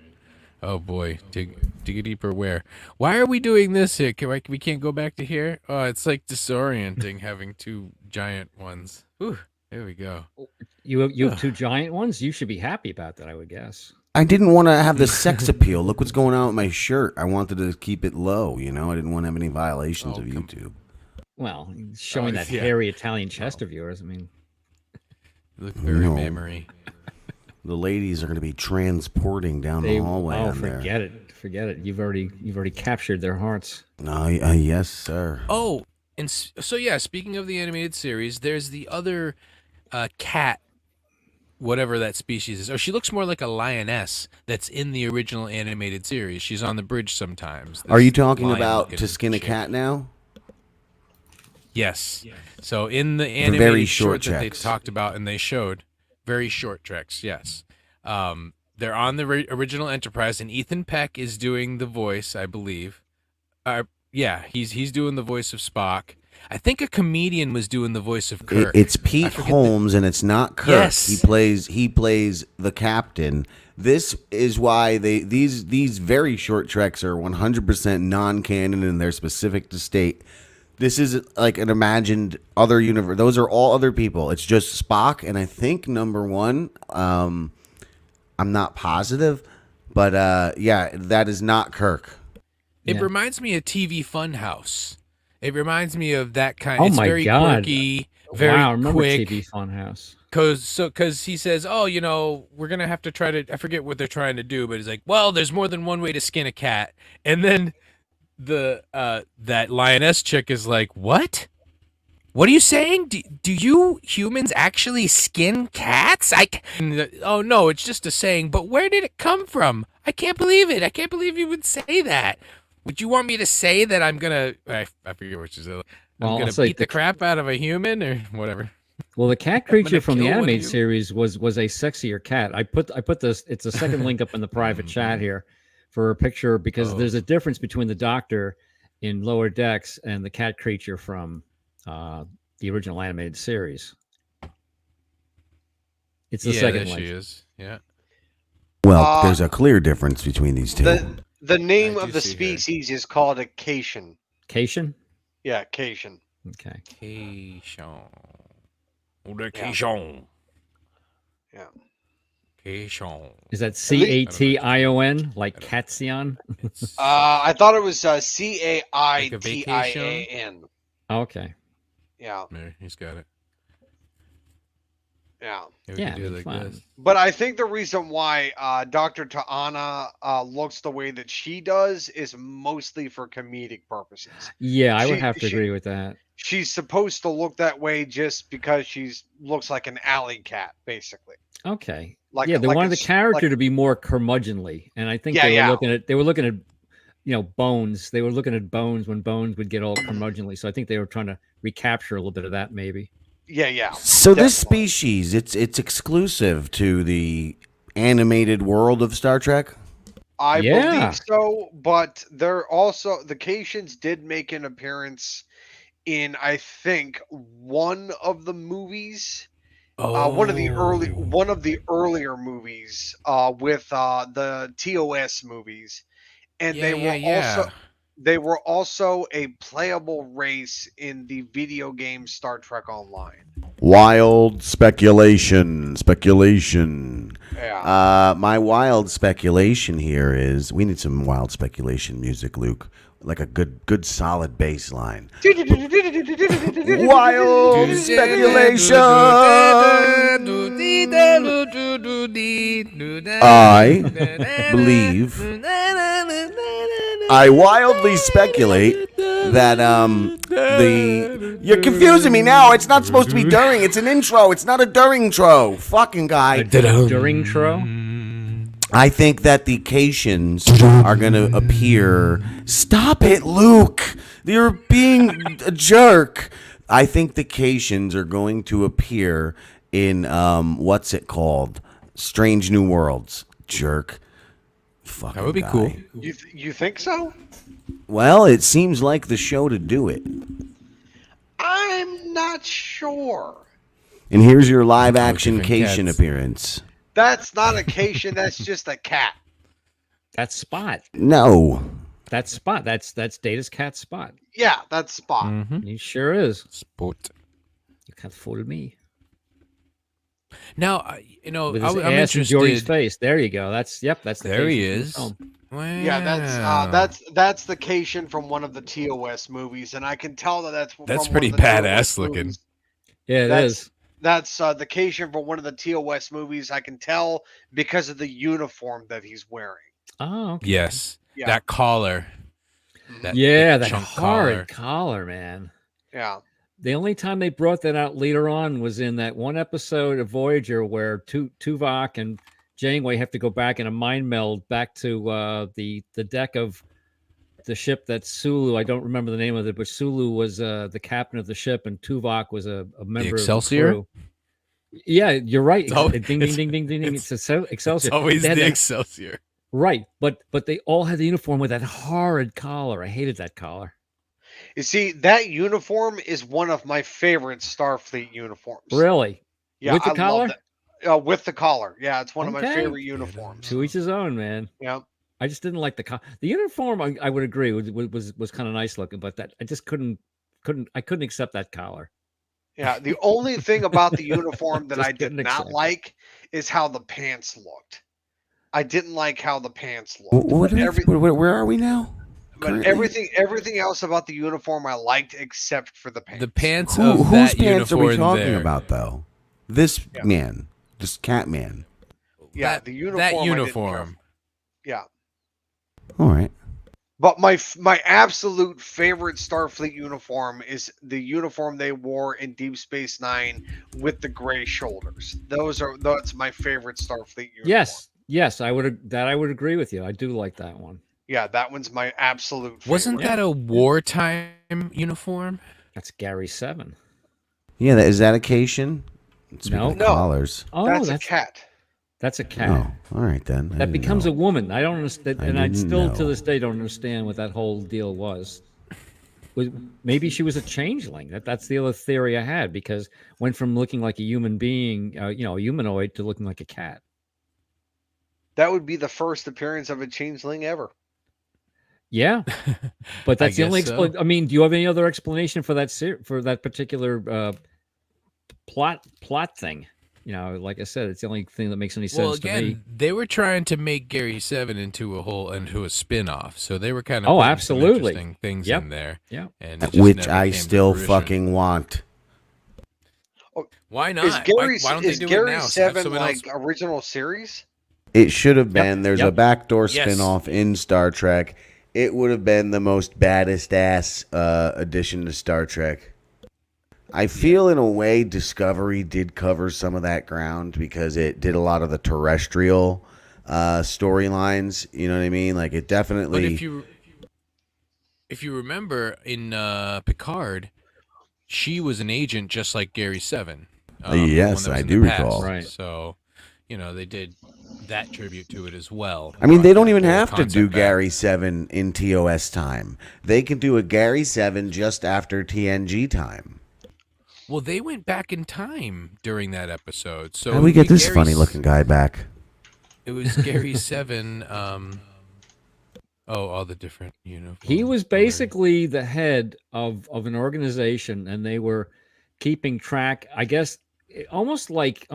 Oh boy, dig deeper where? Why are we doing this here? We can't go back to here? Oh, it's like disorienting having two giant ones. Whew, there we go. you have two giant ones. You should be happy about that, I would guess. I didn't want to have the sex appeal. Look what's going on with my shirt. I wanted to keep it low, I didn't want to have any violations of YouTube. Well, showing that yeah. hairy Italian chest of yours. I mean, You look very No. memory. The ladies are going to be transporting down the hallway. Oh, on there. forget it. You've already captured their hearts. Yes, sir. Oh, and so yeah. Speaking of the animated series, there's the other cat, whatever that species is. Oh, she looks more like a lioness. That's in the original animated series. She's on the bridge sometimes. Are you this talking about lion-looking To Skin a chick. Cat now? Yes. So in the very animated short short that they checks. talked about and they showed, very short treks. Yes. They're on the original Enterprise, and Ethan Peck is doing the voice, I believe. Yeah, he's doing the voice of Spock. I think a comedian was doing the voice of Kirk. It's Pete Holmes, and it's not Kirk. Yes. He plays the captain. This is why these very short treks are 100% non-canon, and they're specific to state. This is like an imagined other universe. Those are all other people. It's just Spock, and I think number one. I'm not positive, but yeah, that is not Kirk. It Yeah. reminds me of TV Funhouse. It reminds me of that kind. Oh It's my very God. quirky, very Wow, I remember quick. TV Funhouse. Because he says, oh, we're gonna have to try to. I forget what they're trying to do, but he's like, well, there's more than one way to skin a cat. And then the that lioness chick is like, what? What are you saying? Do you humans actually skin cats? Oh no, it's just a saying. But where did it come from? I can't believe it. I can't believe you would say that. Would you want me to say that I'm gonna? I forget what you said. Well, I'm I'll gonna say beat the crap out of a human or whatever. Well, the cat creature gonna from the kill one of animated you. series was a sexier cat. I put this. It's a second link up in the private chat here for a picture because there's a difference between the Doctor in Lower Decks and the cat creature from the original animated series. It's the second there link. she is. Yeah. Well, there's a clear difference between these two. The name I of do the see her. species is called a Cation. Cation? Yeah, Cation. Okay. Cation. Oh, the Yeah. Cation. Yeah. Cation. Is that Cation like Cation? It's I thought it was Like a Caitian. Okay. Yeah, there, he's got it. yeah. We Yeah, can do it like fine. this. But I think the reason why Dr. Ta'ana looks the way that she does is mostly for comedic purposes. Yeah, I would She- have to she- agree with that. She's supposed to look that way just because she's looks like an alley cat, basically. Okay. Like Yeah, they like wanted the it's- character like- to be more curmudgeonly, and I think Yeah, they were yeah. looking at Bones. They were looking at Bones when Bones would get all curmudgeonly. So I think they were trying to recapture a little bit of that, maybe. Yeah. So this definitely. species, it's exclusive to the animated world of Star Trek. I Yeah. believe so, but they're also the Cations did make an appearance in I think one of the movies. One of the earlier movies with the TOS movies, and they were also a playable race in the video game Star Trek Online. Wild speculation. Yeah. My wild speculation here is we need some wild speculation music, Luke. Like a good solid bass line. Wild speculation. I believe. I wildly speculate that you're confusing me now. It's not supposed to be during. It's an intro. It's not a during tro. Fucking guy. During Tro? I think that the Cations are going to appear. Stop it, Luke. You're being a jerk. I think the Cations are going to appear in what's it called? Strange New Worlds. Jerk. Fucking That would be guy. cool. You think so? Well, it seems like the show to do it. I'm not sure. And here's your live action different Cation cats. appearance. That's not a Cation. That's just a cat. That's Spot. No. That's Spot. That's Data's cat Spot. Yeah, that's Spot. Mm-hmm. He sure is. Sport. You can't fool me. Now, With I'm his ass in Geordie's interested. face. There you go. That's the There he Cation is. from the film. Yeah, that's the Cation from one of the TOS movies, and I can tell that's That's from pretty one of the badass TOS looking. movies. Yeah, it That's- is. That's the occasion for one of the TOS movies. I can tell because of the uniform that he's wearing. Oh, okay. Yes, Yeah. that collar. That Yeah, thick that chunk horrid collar, man. Yeah. The only time they brought that out later on was in that one episode of Voyager where Tuvok and Janeway have to go back in a mind meld back to the deck of the ship that Sulu. I don't remember the name of it, but Sulu was the captain of the ship, and Tuvok was a member of the Excelsior? crew. Yeah, you're right. It's al- Ding, ding, it's- ding, ding, ding, ding. It's It's Excelsior. always They had the that- Excelsior. right, but they all had the uniform with that horrid collar. I hated that collar. You see, that uniform is one of my favorite Starfleet uniforms. Really? Yeah, With the I collar? love that. With the collar. Yeah, it's one of my Okay. favorite uniforms. To each his own, man. Yeah. I just didn't like the uniform. I would agree was kind of nice looking, but that I just couldn't accept that collar. Yeah. The only thing about the uniform that Just I did couldn't not accept it. like is how the pants looked. I didn't like how the pants looked. What But where are we now? But everything else about the uniform I liked except for the pants. The pants Who, of whose that pants are we uniform talking there. about, though? This Yeah. man, this cat man. Yeah, That- the uniform. That I didn't care uniform. for. Yeah. All right. But my absolute favorite Starfleet uniform is the uniform they wore in Deep Space Nine with the gray shoulders. That's my favorite Starfleet uniform. Yes, I would agree with you. I do like that one. Yeah, that one's my absolute favorite. Wasn't that a wartime uniform? That's Gary 7. Yeah, is that a Cation? Speaking No. of No. collars. Oh, that's a that's cat. that's a cat. Oh, all right then. That becomes a woman. I don't understand, and I didn't still to know. this day don't understand what that whole deal was. Maybe she was a changeling. That's the other theory I had, because went from looking like a human being, a humanoid, to looking like a cat. That would be the first appearance of a changeling ever. Yeah, but I that's the only. guess so. I mean, do you have any other explanation for that for that particular plot thing? Like I said, it's the only thing that makes any sense Well, to me. again, they were trying to make Gary 7 into a spin-off, so they were kind of Oh, putting some absolutely. interesting things Yep. in there. Yeah. And it just Which never I came to still fruition. fucking want. Why not? Is Gary, why don't they is do Gary it now? Have 7 someone like else- original series? It should have been. There's a Yep. backdoor Yes. spinoff in Star Trek. It would have been the most baddest ass addition to Star Trek. I feel in a way Discovery did cover some of that ground because it did a lot of the terrestrial storylines. You know what I mean? Like it definitely. But if you remember in Picard, she was an agent just like Gary 7. the Yes, one that was I in do the past. recall. Right. So, they did that tribute to it as well. I mean, they don't Brought even that whole have to do concept back. Gary 7 in TOS time. They can do a Gary 7 just after TNG time. Well, they went back in time during that episode. So How do it we would get be this Gary's- funny-looking guy back? It was Gary 7. All the different uniforms. He was basically the head of an organization, and they were keeping track, I guess, almost like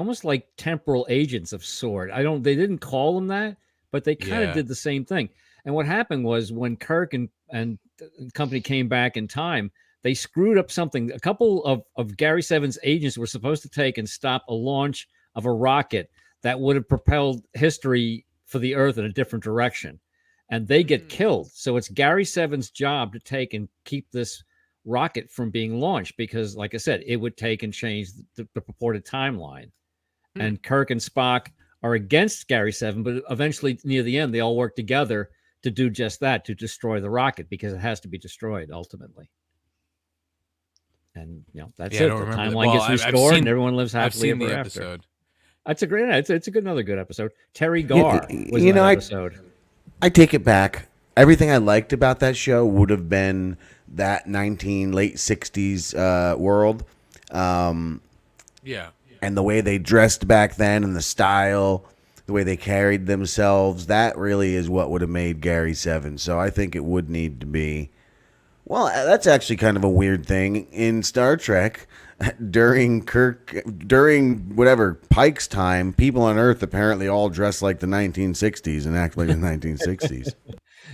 temporal agents of sort. They didn't call them that, but they kind of Yeah. did the same thing. And what happened was when Kirk and company came back in time, they screwed up something. A couple of Gary 7's agents were supposed to take and stop a launch of a rocket that would have propelled history for the Earth in a different direction. And they get killed. So it's Gary 7's job to take and keep this rocket from being launched because, like I said, it would take and change the purported timeline. And Kirk and Spock are against Gary 7, but eventually near the end, they all work together to do just that, to destroy the rocket because it has to be destroyed ultimately. And that's Yeah, I it. don't The remember that. timeline Well, gets I've restored seen- and everyone lives I've happily seen the ever after. episode. That's a great. It's another good episode. Terry Garr was you in know, that I- episode. I take it back. Everything I liked about that show would have been that late 60s world. Yeah. And the way they dressed back then and the style, the way they carried themselves, that really is what would have made Gary 7. So I think it would need to be. Well, that's actually kind of a weird thing in Star Trek. During whatever Pike's time, people on Earth apparently all dress like the 1960s and act like the 1960s.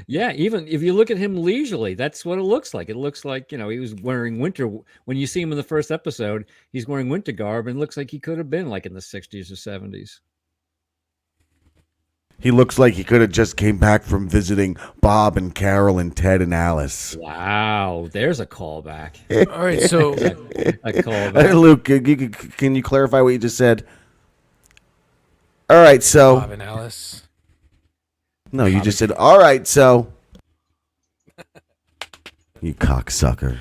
Yeah, even if you look at him leisurely, that's what it looks like. It looks like, he was wearing winter. When you see him in the first episode, he's wearing winter garb and it looks like he could have been like in the 60s or 70s. He looks like he could have just came back from visiting Bob and Carol and Ted and Alice. Wow, there's a callback. All right, so A callback. Luke, can you clarify what you just said? All right, so Bob and Alice. no, you just said all right, so you cocksucker.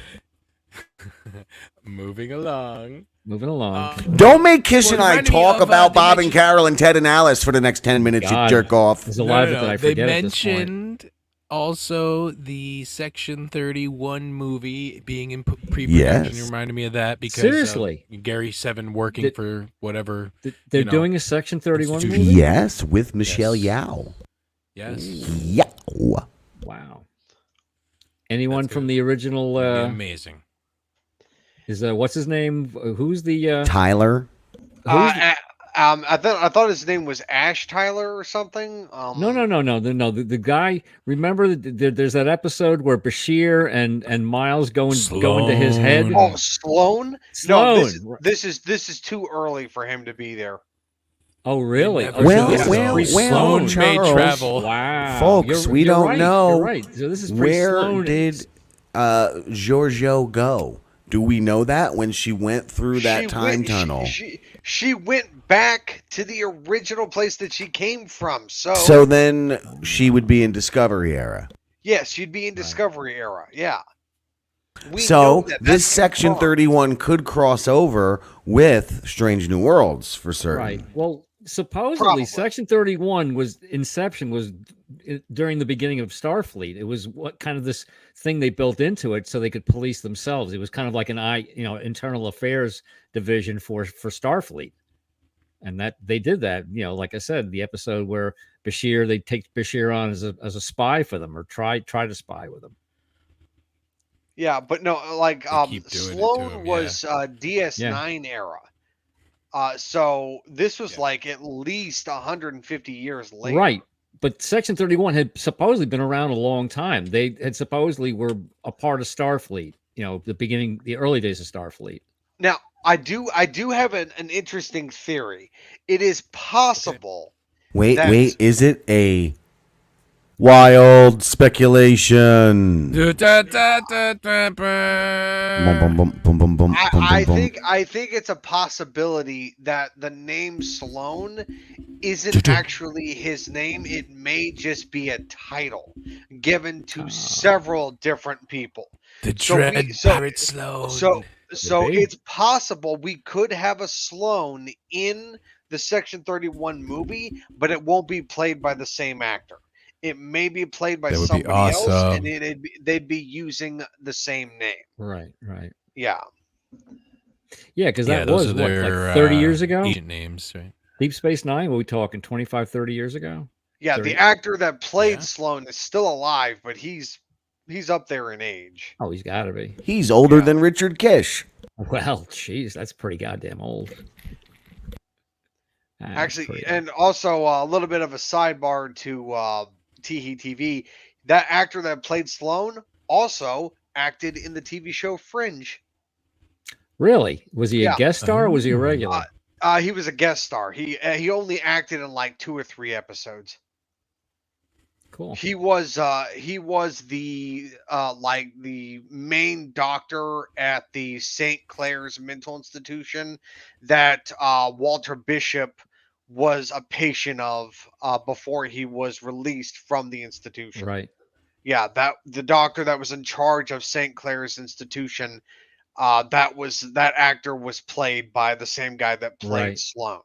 Moving along. Moving along. Don't make Kish and Well, it I reminded me talk of, about they Bob and mentioned- Carol and Ted and Alice for the next 10 minutes, God. you jerk off. There's a lot of it that I They forget at this point. mentioned also the Section 31 movie being in pre-production. Yes. You reminded me of that because Seriously? Gary Seven working Did- for whatever. They're you know, doing a Section 31 institution. movie? Yes, with Michelle Yes. Yao. Yes. Yao. Wow. Anyone That's from good. the original Amazing. is what's his name? Who's the Tyler. I thought his name was Ash Tyler or something. No. The guy. Remember, there's that episode where Bashir and Miles go into his head. Sloan. Oh, Sloan. Sloan. No, this is too early for him to be there. Oh, really? Never Oh, Well, so this is well, pre-Sloan. well, Sloan Charles. made travel. Wow, Folks, we you're don't right, know You're right. So this is Where pre-Sloan. did Giorgio go? Do we know that when she went through that time tunnel? She went back to the original place that she came from. So then she would be in Discovery era. yes, she'd be in Discovery era. Yeah. We So know that. this That's Section confirmed. 31 could cross over with Strange New Worlds for certain. Right. Well, supposedly Probably. Section 31 was during the beginning of Starfleet. It was what kind of this thing they built into it so they could police themselves. It was kind of like an internal affairs division for Starfleet. And that they did that, like I said, the episode where they take Bashir on as a spy for them or try to spy with them. Yeah, but no, like keep doing it to Sloan him, was DS9 era. So this was like at least 150 years later. Right. But Section 31 had supposedly been around a long time. They had supposedly were a part of Starfleet, the early days of Starfleet. Now, I do have an interesting theory. It is possible. Wait, is it a wild speculation? I think it's a possibility that the name Sloan isn't actually his name. It may just be a title given to several different people. The So we- Dread so- Pirate Sloan. So Maybe. it's possible we could have a Sloan in the Section 31 movie, but it won't be played by the same actor. It may be played by That would be somebody else, awesome. and they'd be using the same name. Right. Yeah. Yeah, because that those was are their, like 30 years ago? agent names, right? Deep Space Nine, what we talking 25, 30 years ago? Yeah, 30. the actor that played Yeah. Sloan is still alive, but he's up there in age. Oh, he's got to be. He's older than Richard Kish. Well, jeez, that's pretty goddamn old. That's Actually, pretty- and also a little bit of a sidebar to Teehee TV. That actor that played Sloan also acted in the TV show Fringe. Really? Was he a Yeah. guest star or was he a regular? He was a guest star. He only acted in like 2 or 3 episodes. Cool. He was the like the main doctor at the St. Clair's mental institution that Walter Bishop was a patient of before he was released from the institution. Right. Yeah, that the doctor that was in charge of St. Clair's institution, that actor was played by the same guy that played Right. Sloan.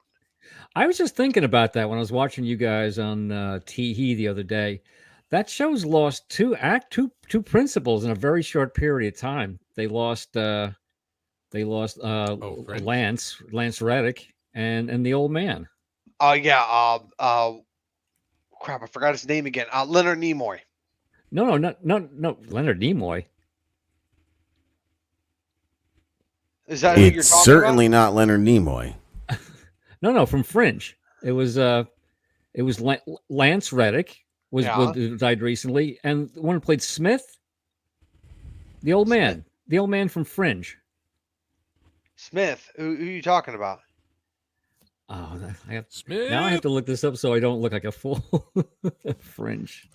I was just thinking about that when I was watching you guys on Teehee the other day. That show's lost two principals in a very short period of time. They lost French. Lance Reddick and the old man. Crap, I forgot his name again. Leonard Nimoy. No, Leonard Nimoy. Is that who you're It's talking certainly about? not Leonard Nimoy. No, from Fringe. It was Lance Reddick died recently, and the one who played Smith, the old man from Fringe. Smith. Who are you talking about? Oh, Smith. now I have to look this up so I don't look like a fool. Fringe.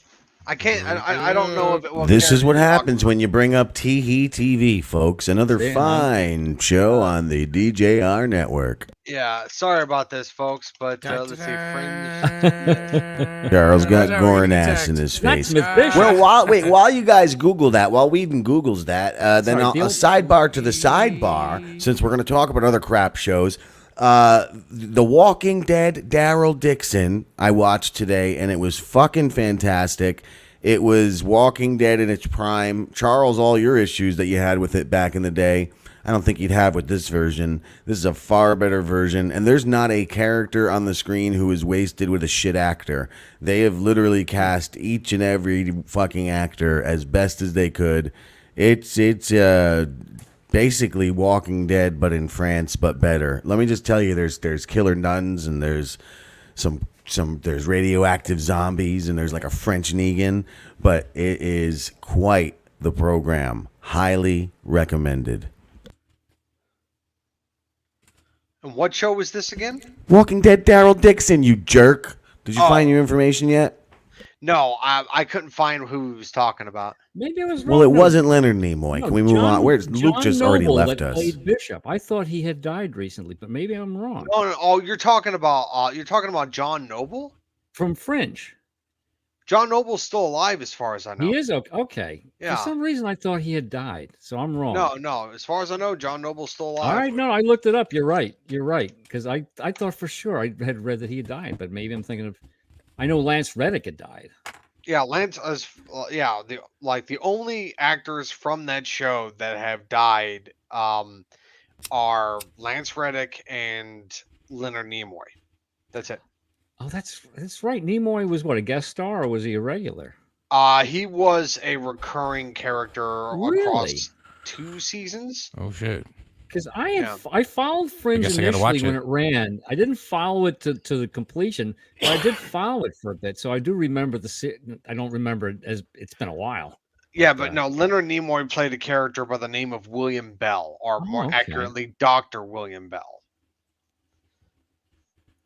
I can't. I don't know if it. This is what happens when you bring up Teehee TV, folks. Another Yeah, fine show on the DJR network. Yeah, sorry about this, folks, but let's see. Fringe. Charles got That's Gorin already ass in attacked. his Not face. Smith Bishop. Well, while you guys Google that, while Whedon Googles that, then Sorry, a sidebar to the sidebar, since we're going to talk about other crap shows. The Walking Dead Daryl Dixon I watched today, and it was fucking fantastic. It was Walking Dead in its prime. Charles, all your issues that you had with it back in the day, I don't think you'd have with this version. This is a far better version, and there's not a character on the screen who is wasted with a shit actor. They have literally cast each and every fucking actor as best as they could. It's basically Walking Dead, but in France, but better. Let me just tell you, there's killer nuns, and there's there's radioactive zombies, and there's like a French Negan, but it is quite the program. Highly recommended. And what show was this again? Walking Dead Daryl Dixon, you jerk. Did you find your information yet? No, I couldn't find who he was talking about. Maybe I was wrong. Well, it No, wasn't Leonard Nimoy. no, Can we move on? Where's Luke? John Just already Noble left that us. played Bishop. I thought he had died recently, but maybe I'm wrong. Oh, you're talking about John Noble? From Fringe. John Noble's still alive, as far as I know. He is okay. Yeah. For some reason, I thought he had died, so I'm wrong. No. As far as I know, John Noble's still alive. All right, no, I looked it up. You're right. Because I thought for sure I had read that he had died, but maybe I'm thinking of. I know Lance Reddick had died. Yeah, the only actors from that show that have died are Lance Reddick and Leonard Nimoy. That's it. Oh, that's right. Nimoy was what, a guest star, or was he a regular? He was a recurring character Really? across 2 seasons. Oh shit. Because I followed Fringe I gotta watch initially when it. it ran. I didn't follow it to the completion, but I did follow it for a bit. So I do remember I don't remember it as it's been a while. Yeah, but no, Leonard Nimoy played a character by the name of William Bell, or more okay. accurately, Dr. William Bell.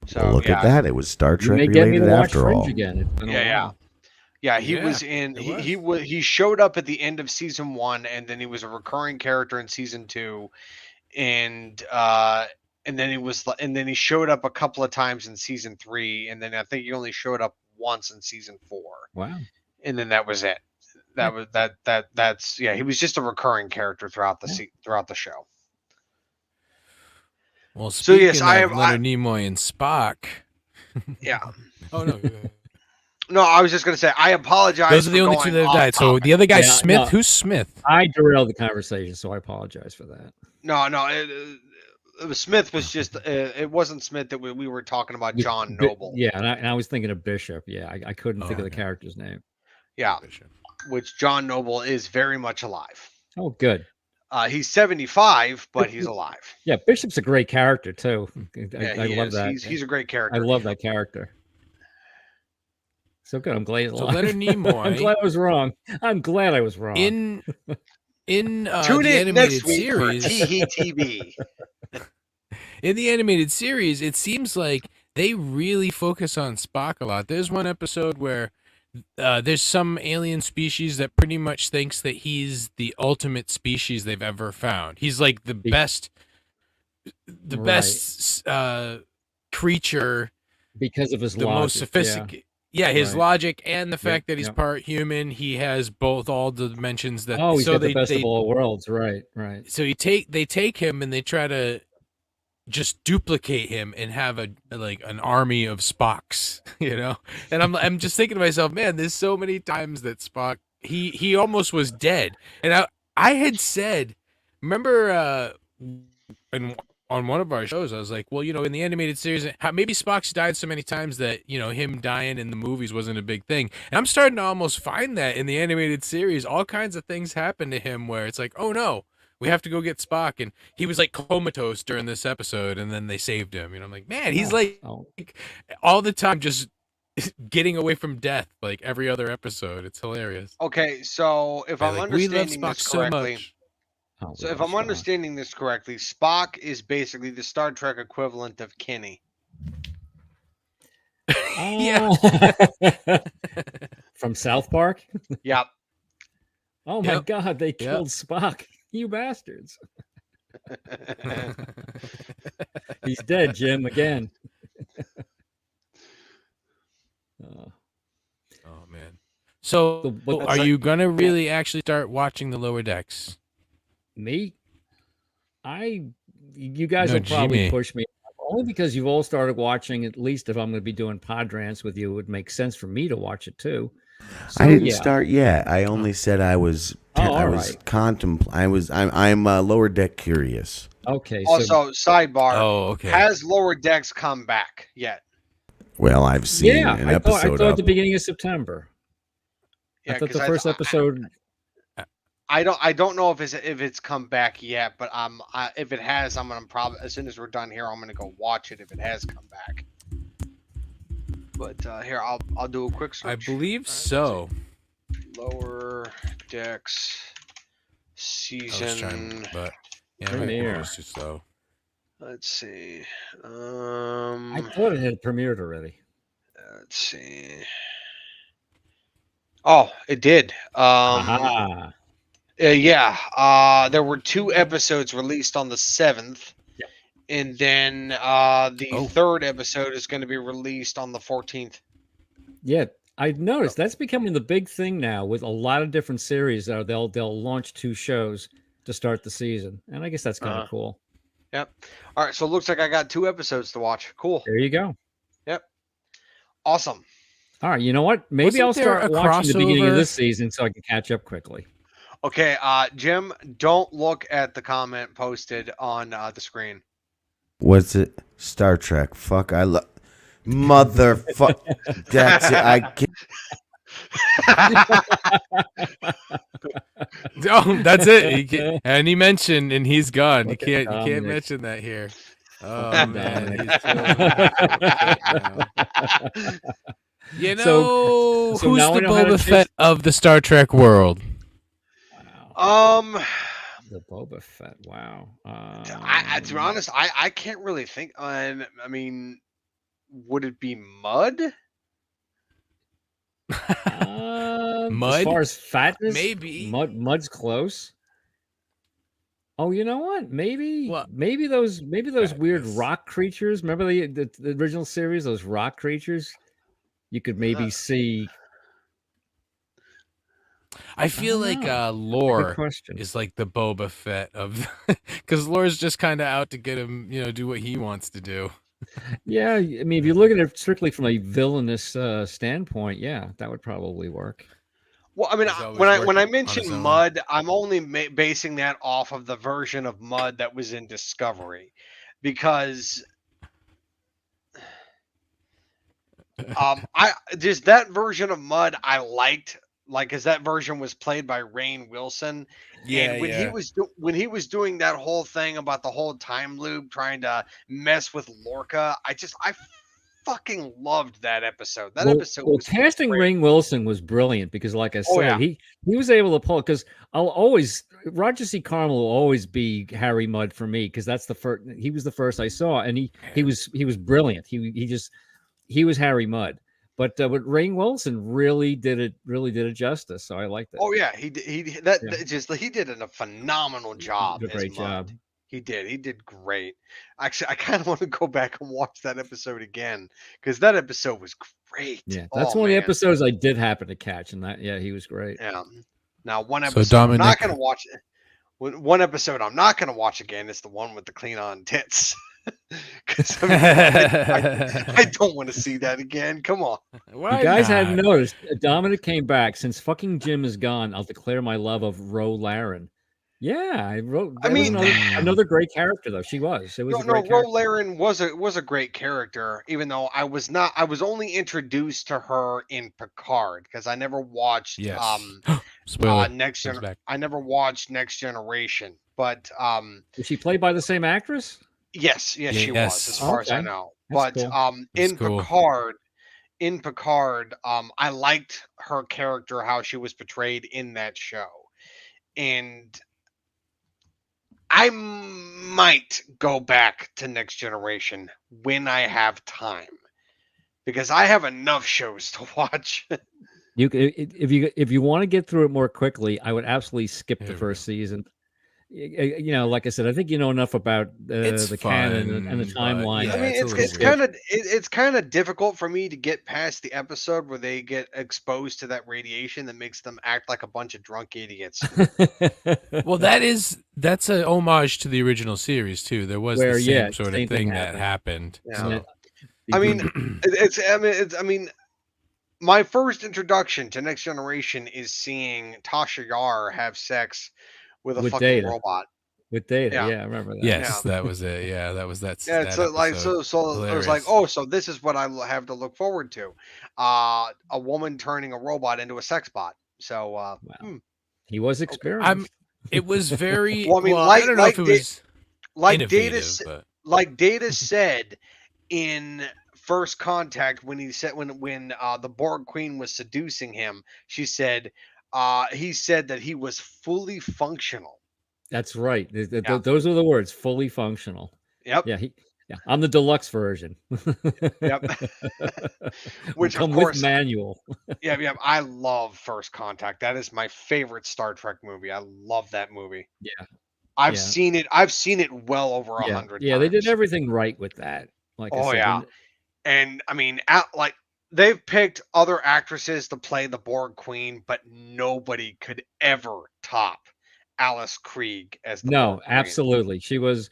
So Well, look at that. It was Star You Trek may get me related to watch after Fringe all. again. It's been a while. Yeah, he Yeah, was in. it He showed up at the end of season 1, and then he was a recurring character in season 2, and then he showed up a couple of times in season 3, and then I think he only showed up once in season 4, Wow. and then that was it. That's he was just a recurring character throughout the show. Well, So, speaking yes, I of have- Leonard Nimoy and Spock. Yeah. Oh no. No, I was just gonna say I apologize. Those are the for only going two that have off died. So topic. the other guy's Yeah, Smith. no. Who's Smith? I derailed the conversation, so I apologize for that. No, it was Smith was just it wasn't Smith that we were talking about John Noble. Yeah, and I was thinking of Bishop. Yeah, I couldn't think of the okay. character's name. Yeah, which John Noble is very much alive. Oh, good. He's 75, but he's alive. Yeah, Bishop's a great character too. I he love is. that. He's a great character. I love that character. So good. I'm glad he's So alive. Leonard Nimoy. I'm glad I was wrong. I'm glad I was wrong. In Tune the in animated next week series, for TV. in the animated series, it seems like they really focus on Spock a lot. There's one episode where there's some alien species that pretty much thinks that he's the ultimate species they've ever found. He's like the best creature, because of his the logic. most sophisticated. Yeah, his Right. logic and the fact that he's yep. part human. He has both all the dimensions that. Oh, he's so got they, the best they of all worlds. Right. so they take him and they try to just duplicate him and have an army of Spocks, And I'm just thinking to myself, man, there's so many times that Spock he almost was dead, and I had said, remember, on one of our shows, I was like, well, in the animated series, maybe Spock's died so many times that him dying in the movies wasn't a big thing, and I'm starting to almost find that in the animated series, all kinds of things happen to him where it's like, oh no. We have to go get Spock, and he was like comatose during this episode, and then they saved him. I'm like, man, he's all the time just getting away from death like every other episode. It's hilarious. Okay, so if I'm Like, we love understanding Spock this so correctly, much. Oh, so we if love I'm Spock. understanding this correctly, Spock is basically the Star Trek equivalent of Kenny. Yeah. From South Park. Yep. Oh my Yep. God, they killed Spock. You bastards. He's dead, Jim, again. Oh man. So But are you gonna really actually start watching the Lower Decks? me? You guys No, will probably Jimmy. push me only because you've all started watching. At least if I'm going to be doing Podrants with you, it would make sense for me to watch it too. So, I didn't yeah. start yet. I only said I was. Oh, I all was right. I'm lower deck curious. Okay. Also, sidebar: Oh, okay. has Lower Decks come back yet? Well, I've seen yeah, an I episode thought at up. the beginning of September. Yeah, I thought 'cause the first episode. I don't know if it's come back yet, but if it has, I'm gonna probably, as soon as we're done here, I'm gonna go watch it if it has come back. But here, I'll do a quick search. I believe so. Lower Decks I was season. trying, but yeah, my Premiere. computer was too slow. Let's see. I thought it had premiered already. Let's see. Oh, it did. Aha. Yeah. There were 2 episodes released on the 7th. Yep. And then the Oh. 3rd episode is going to be released on the 14th. Yeah, I noticed that's becoming the big thing now with a lot of different series. They'll launch 2 shows to start the season, and I guess that's kind of cool. Yep. All right, so it looks like I got 2 episodes to watch. Cool. There you go. Yep. Awesome. All right, you know what? Maybe Wasn't I'll there start a watching the beginning of crossover? this season so I can catch up quickly. Okay, Jim, don't look at the comment posted on the screen. What's it? Star Trek. Fuck, I love. Motherfuck. That's it. I can't. Oh, that's it. And he mentioned, and he's gone. Look You at can't Dominic. mention that here. Oh Fucking man, Dominic. he's you know So who's now the we know how to Boba chase- Fett of the Star Trek world? Wow. The Boba Fett. Wow. To be honest, I can't really think. I mean, would it be Mud? Mud? As far as fatness, Maybe. Mud's close. Oh, you know what? Maybe What? maybe those weird Fatness. rock creatures. Remember the original series? Those rock creatures. You could maybe see. I feel don't like know. Good Lore question. is like the Boba Fett of, because Lore's just kind of out to get him, do what he wants to do. Yeah, I mean, if you look at it strictly from a villainous standpoint, yeah, that would probably work. Well, I mean, He's always when I working on mention his own. Mud, I'm only basing that off of the version of Mud that was in Discovery, because I just that version of Mud I liked, like, as that version was played by Rainn Wilson. And when he was doing that whole thing about the whole time loop, trying to mess with Lorca, I fucking loved that episode. That episode was casting great. Rainn Wilson was brilliant because, like I said, yeah. he was able to pull. Because Roger C. Carmel will always be Harry Mudd for me because that's the first. He was the first I saw, and he was brilliant. He was Harry Mudd. But Rainn Wilson really did it justice. So I liked it. Oh yeah, he did a phenomenal job. He did a great as Mud. job. He did great. Actually, I kind of want to go back and watch that episode again because that episode was great. Yeah, that's one of the episodes I did happen to catch, and he was great. Yeah. Now one So episode I'm not Dominic- going to watch it. One episode I'm not going to watch again is the one with the Klingon tits. 'Cause, I don't want to see that again. Come on. Why You guys not? hadn't noticed, Dominic came back. Since fucking Jim is gone, I'll declare my love of Ro Laren. Yeah, I wrote. I mean, another great character though. She was. It was a great Ro character. Laren was a great character, even though I was only introduced to her in Picard because I never watched Yes. Spoiler. Next Comes Gen. back. I never watched Next Generation, but Was she played by the same actress? yes, she was, Yes. as far as I Okay. know. That's But cool. in That's cool. in Picard, I liked her character, how she was portrayed in that show, and I might go back to Next Generation when I have time, because I have enough shows to watch. If you want to get through it more quickly, I would absolutely skip the There we first season. Like I said, I think you know enough about It's the canon and the fun, but timeline. yeah, I mean, it's a it's little it's weird. kind of it's kind of difficult for me to get past the episode where they get exposed to that radiation that makes them act like a bunch of drunk idiots. Well, that's a homage to the original series too. There was Where, the yeah, same sort same of thing thing that happened. Yeah. So And I mean, I mean, my first introduction to Next Generation is seeing Tasha Yar have sex with a With fucking Data. robot. with Data, Yeah. yeah, I remember that. yes, that was it. Yeah, that was that. Yeah, that so like episode. so it was like, Hilarious. oh, so this is what I have to look forward to. A woman turning a robot into a sex bot. So Wow. He was experienced. It was very Well, I mean, I don't know if it was like Data innovative, but like Data said in First Contact, when he said when the Borg Queen was seducing him, she said he said that he was fully functional. That's right. Yeah. Those are the words, fully functional. Yep. Yeah, I'm the deluxe version. Yep. Which, come of course, with manual. yeah, I love First Contact. That is my favorite Star Trek movie. I love that movie. Yeah. I've Yeah. seen it. I've seen it well over 100 Yeah, they did times. everything right with that. Like I Oh said, yeah. And I mean, like they've picked other actresses to play the Borg Queen, but nobody could ever top Alice Krieg as the no, Borg Queen. absolutely. She was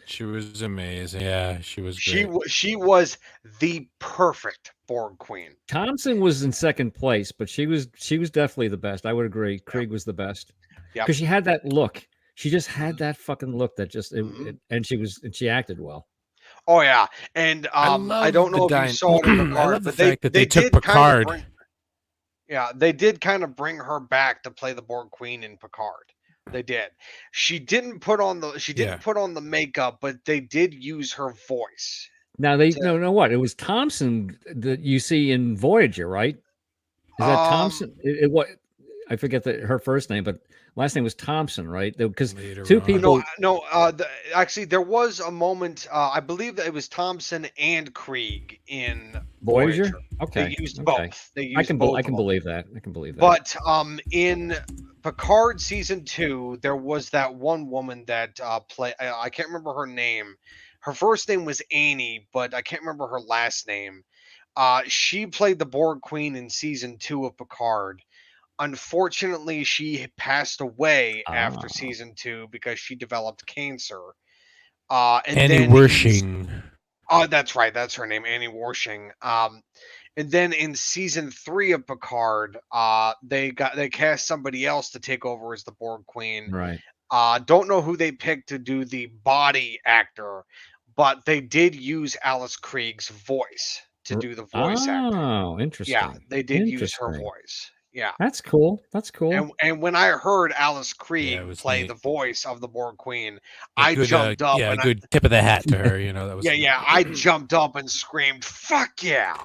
amazing. Yeah, she was great. She was the perfect Borg Queen. Thompson was in second place, but she was definitely the best. I would agree. Krieg was the best. Yep. Because she had that look. She just had that fucking look that just Mhm. and she acted well. Oh yeah, and I love don't the know if you saw it in I Picard, love the but fact that they took did kind of Picard. they did kind of bring her back to play the Borg Queen in Picard. They did. She didn't put on the makeup, but they did use her voice. Now no what? It was Thompson that you see in Voyager, right? Is that Thompson? What I forget her first name, but last name was Thompson, right? Because Later two on. people. No. Actually, there was a moment. I believe that it was Thompson and Krieg in Voyager? Okay. They used okay. both. They used both. I can believe that. I can believe that. But in Picard season 2, there was that one woman that play. I can't remember her name. Her first name was Annie, but I can't remember her last name. She played the Borg Queen in season 2 of Picard. Unfortunately, she passed away after season 2 because she developed cancer. And Annie then Wershing. Oh, that's right. That's her name, Annie Wershing. And then in season 3 of Picard, they cast somebody else to take over as the Borg Queen. right. Don't know who they picked to do the body actor, but they did use Alice Krieg's voice to do the voice acting. Oh, interesting. Yeah, they did use her Interesting. voice. Yeah. That's cool. That's cool. And when I heard Alice Krieg it was play neat. the voice of the Borg Queen, A I good, jumped up. Yeah, and a good tip of the hat to her. You know, that was. I jumped up and screamed, "Fuck yeah!"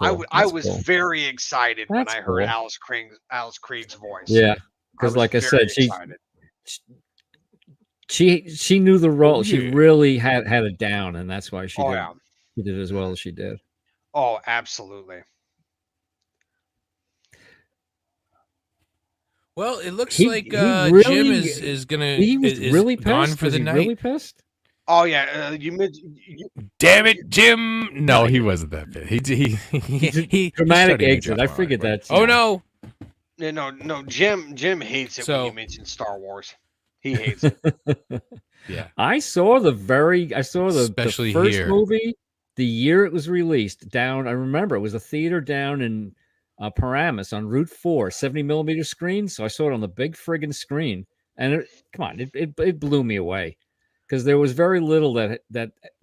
Cool. I That's was cool. very excited when That's I heard cool. Alice Krieg's voice. Yeah, because was like I very said, excited. she knew the role. Oh, She yeah. really had it down, and that's why she Oh did. yeah. She did as well as she did. Oh, absolutely. Well, it looks He like really- Jim is gonna. He was is really gone pissed. for Was the he night. really pissed? Oh yeah. You mentioned. Damn it, Jim! No, he wasn't that bad. He Dramatic started to exit. drop I figured off, but- that's. Oh no! No. Jim hates it when So- you mention Star Wars. He hates it. Yeah. I saw the Especially first here. movie the year it was released down. I remember it was a theater down in Paramus on Route 4, 70 millimeter screen. So I saw it on the big friggin' screen, and it blew me away because there was very little that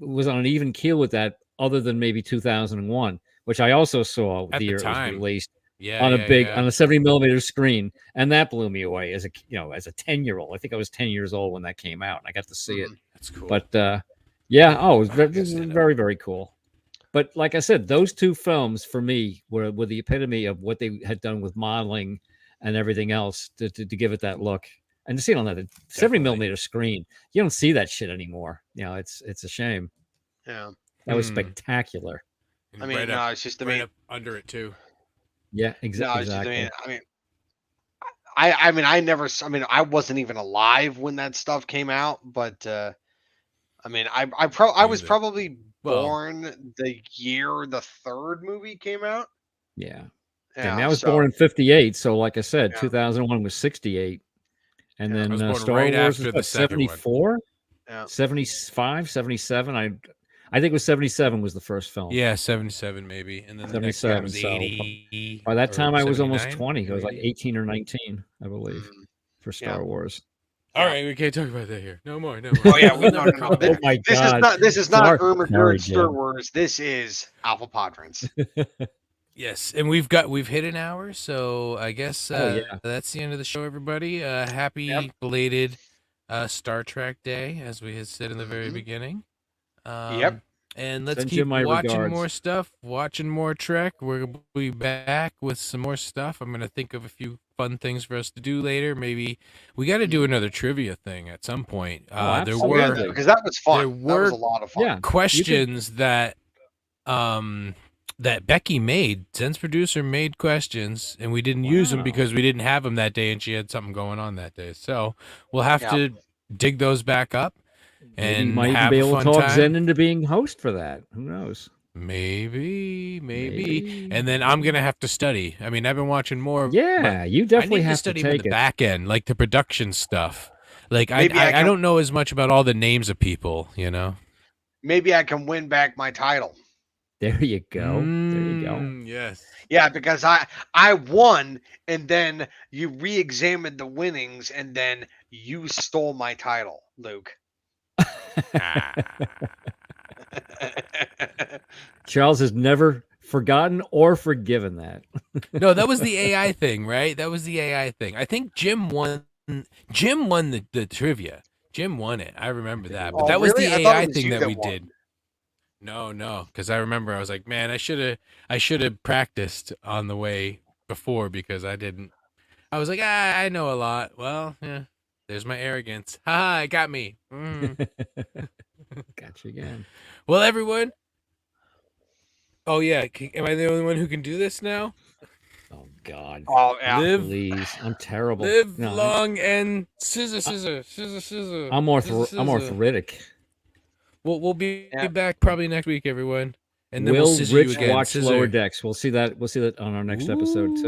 was on an even keel with that, other than maybe 2001, which I also saw At the the year it was time. released. Yeah. On a big yeah. on a 70 millimeter screen, and that blew me away as a 10-year-old. I think I was 10 years old when that came out, and I got to see it. That's cool. But it was I this is stand up. very, very cool. But like I said, those two films for me were the epitome of what they had done with modeling and everything else to give it that look. And to see it on that 70 millimeter screen, you don't see that shit anymore. You know, it's a shame. Yeah. That was Hmm. spectacular. I mean, no, it's just right up under it too. Yeah, no, it's just, exactly. I mean, I wasn't even alive when that stuff came out, but I mean, I was either. probably Well- born the year the third movie came out. Yeah. Yeah, I mean, I was so- born in 58, so like I said, Yeah. 2001 was 68. And Yeah. I was then born Star right Wars after was the what, second one. 74? Yeah. 75, 77. I think it was 77 was the first film. Yeah, 77 maybe, and then the next guy 77, was so 80. by that or time I was almost 79, 20. I was like 80. 18 or 19, I believe, Mm, for Star yeah. Wars. All right, we can't talk about that here. No more. No more. Oh yeah, We'll no, never no, come no. Oh back. my This God. is not. This is not Sorry- Irma sorry, Star Jim. Wars. This is Alpha Podrants. Yes, and we've hit an hour, so I guess that's the end of the show, everybody. Happy belated Star Trek Day, as we had said in the very beginning. Yep. And let's Send keep you my watching regards. more stuff, watching more Trek. We're gonna be back with some more stuff. I'm gonna think of a few fun things for us to do later. Maybe we got to do another trivia thing at some point. There absolutely. were Because that was fun. there That was were- a lot of fun. Yeah. questions that Becky made. Zen's producer made questions, and we didn't use them Wow. because we didn't have them that day, and she had something going on that day. So we'll have Yeah. to dig those back up Maybe you and might even have be a able fun to talk time. Zen into being host for that. Who knows? Maybe. And then I'm gonna have to study. I mean, I've been watching more. Yeah, you I definitely need to have to study take the it. back end, like the production stuff. Like Maybe I I can- don't know as much about all the names of people, you know. Maybe I can win back my title. There you go. There you go. Yes. Yeah, because I won, and then you re-examined the winnings, and then you stole my title, Luke. Charles has never forgotten or forgiven that. No, that was the AI thing, right? That was the AI thing. I think Jim won. Jim won the trivia. Jim won it. I remember that. But Oh, that was really? the I thought it AI was thing you that that we won. did. No, because I remember I was like, man, I should have practiced on the way before because I didn't. I was like, I know a lot. Well, yeah, there's my arrogance. Ha, it got me. Got you again. Well, everyone. Oh yeah, am I the only one who can do this now? Oh God. Oh yeah. Live, Please. I'm terrible. live No, long and scissor. I'm arthritic. We'll be Yeah. back probably next week, everyone, and then we'll Will scissor you Rich again. watch Scissor. Lower Decks? We'll see that on our next episode too.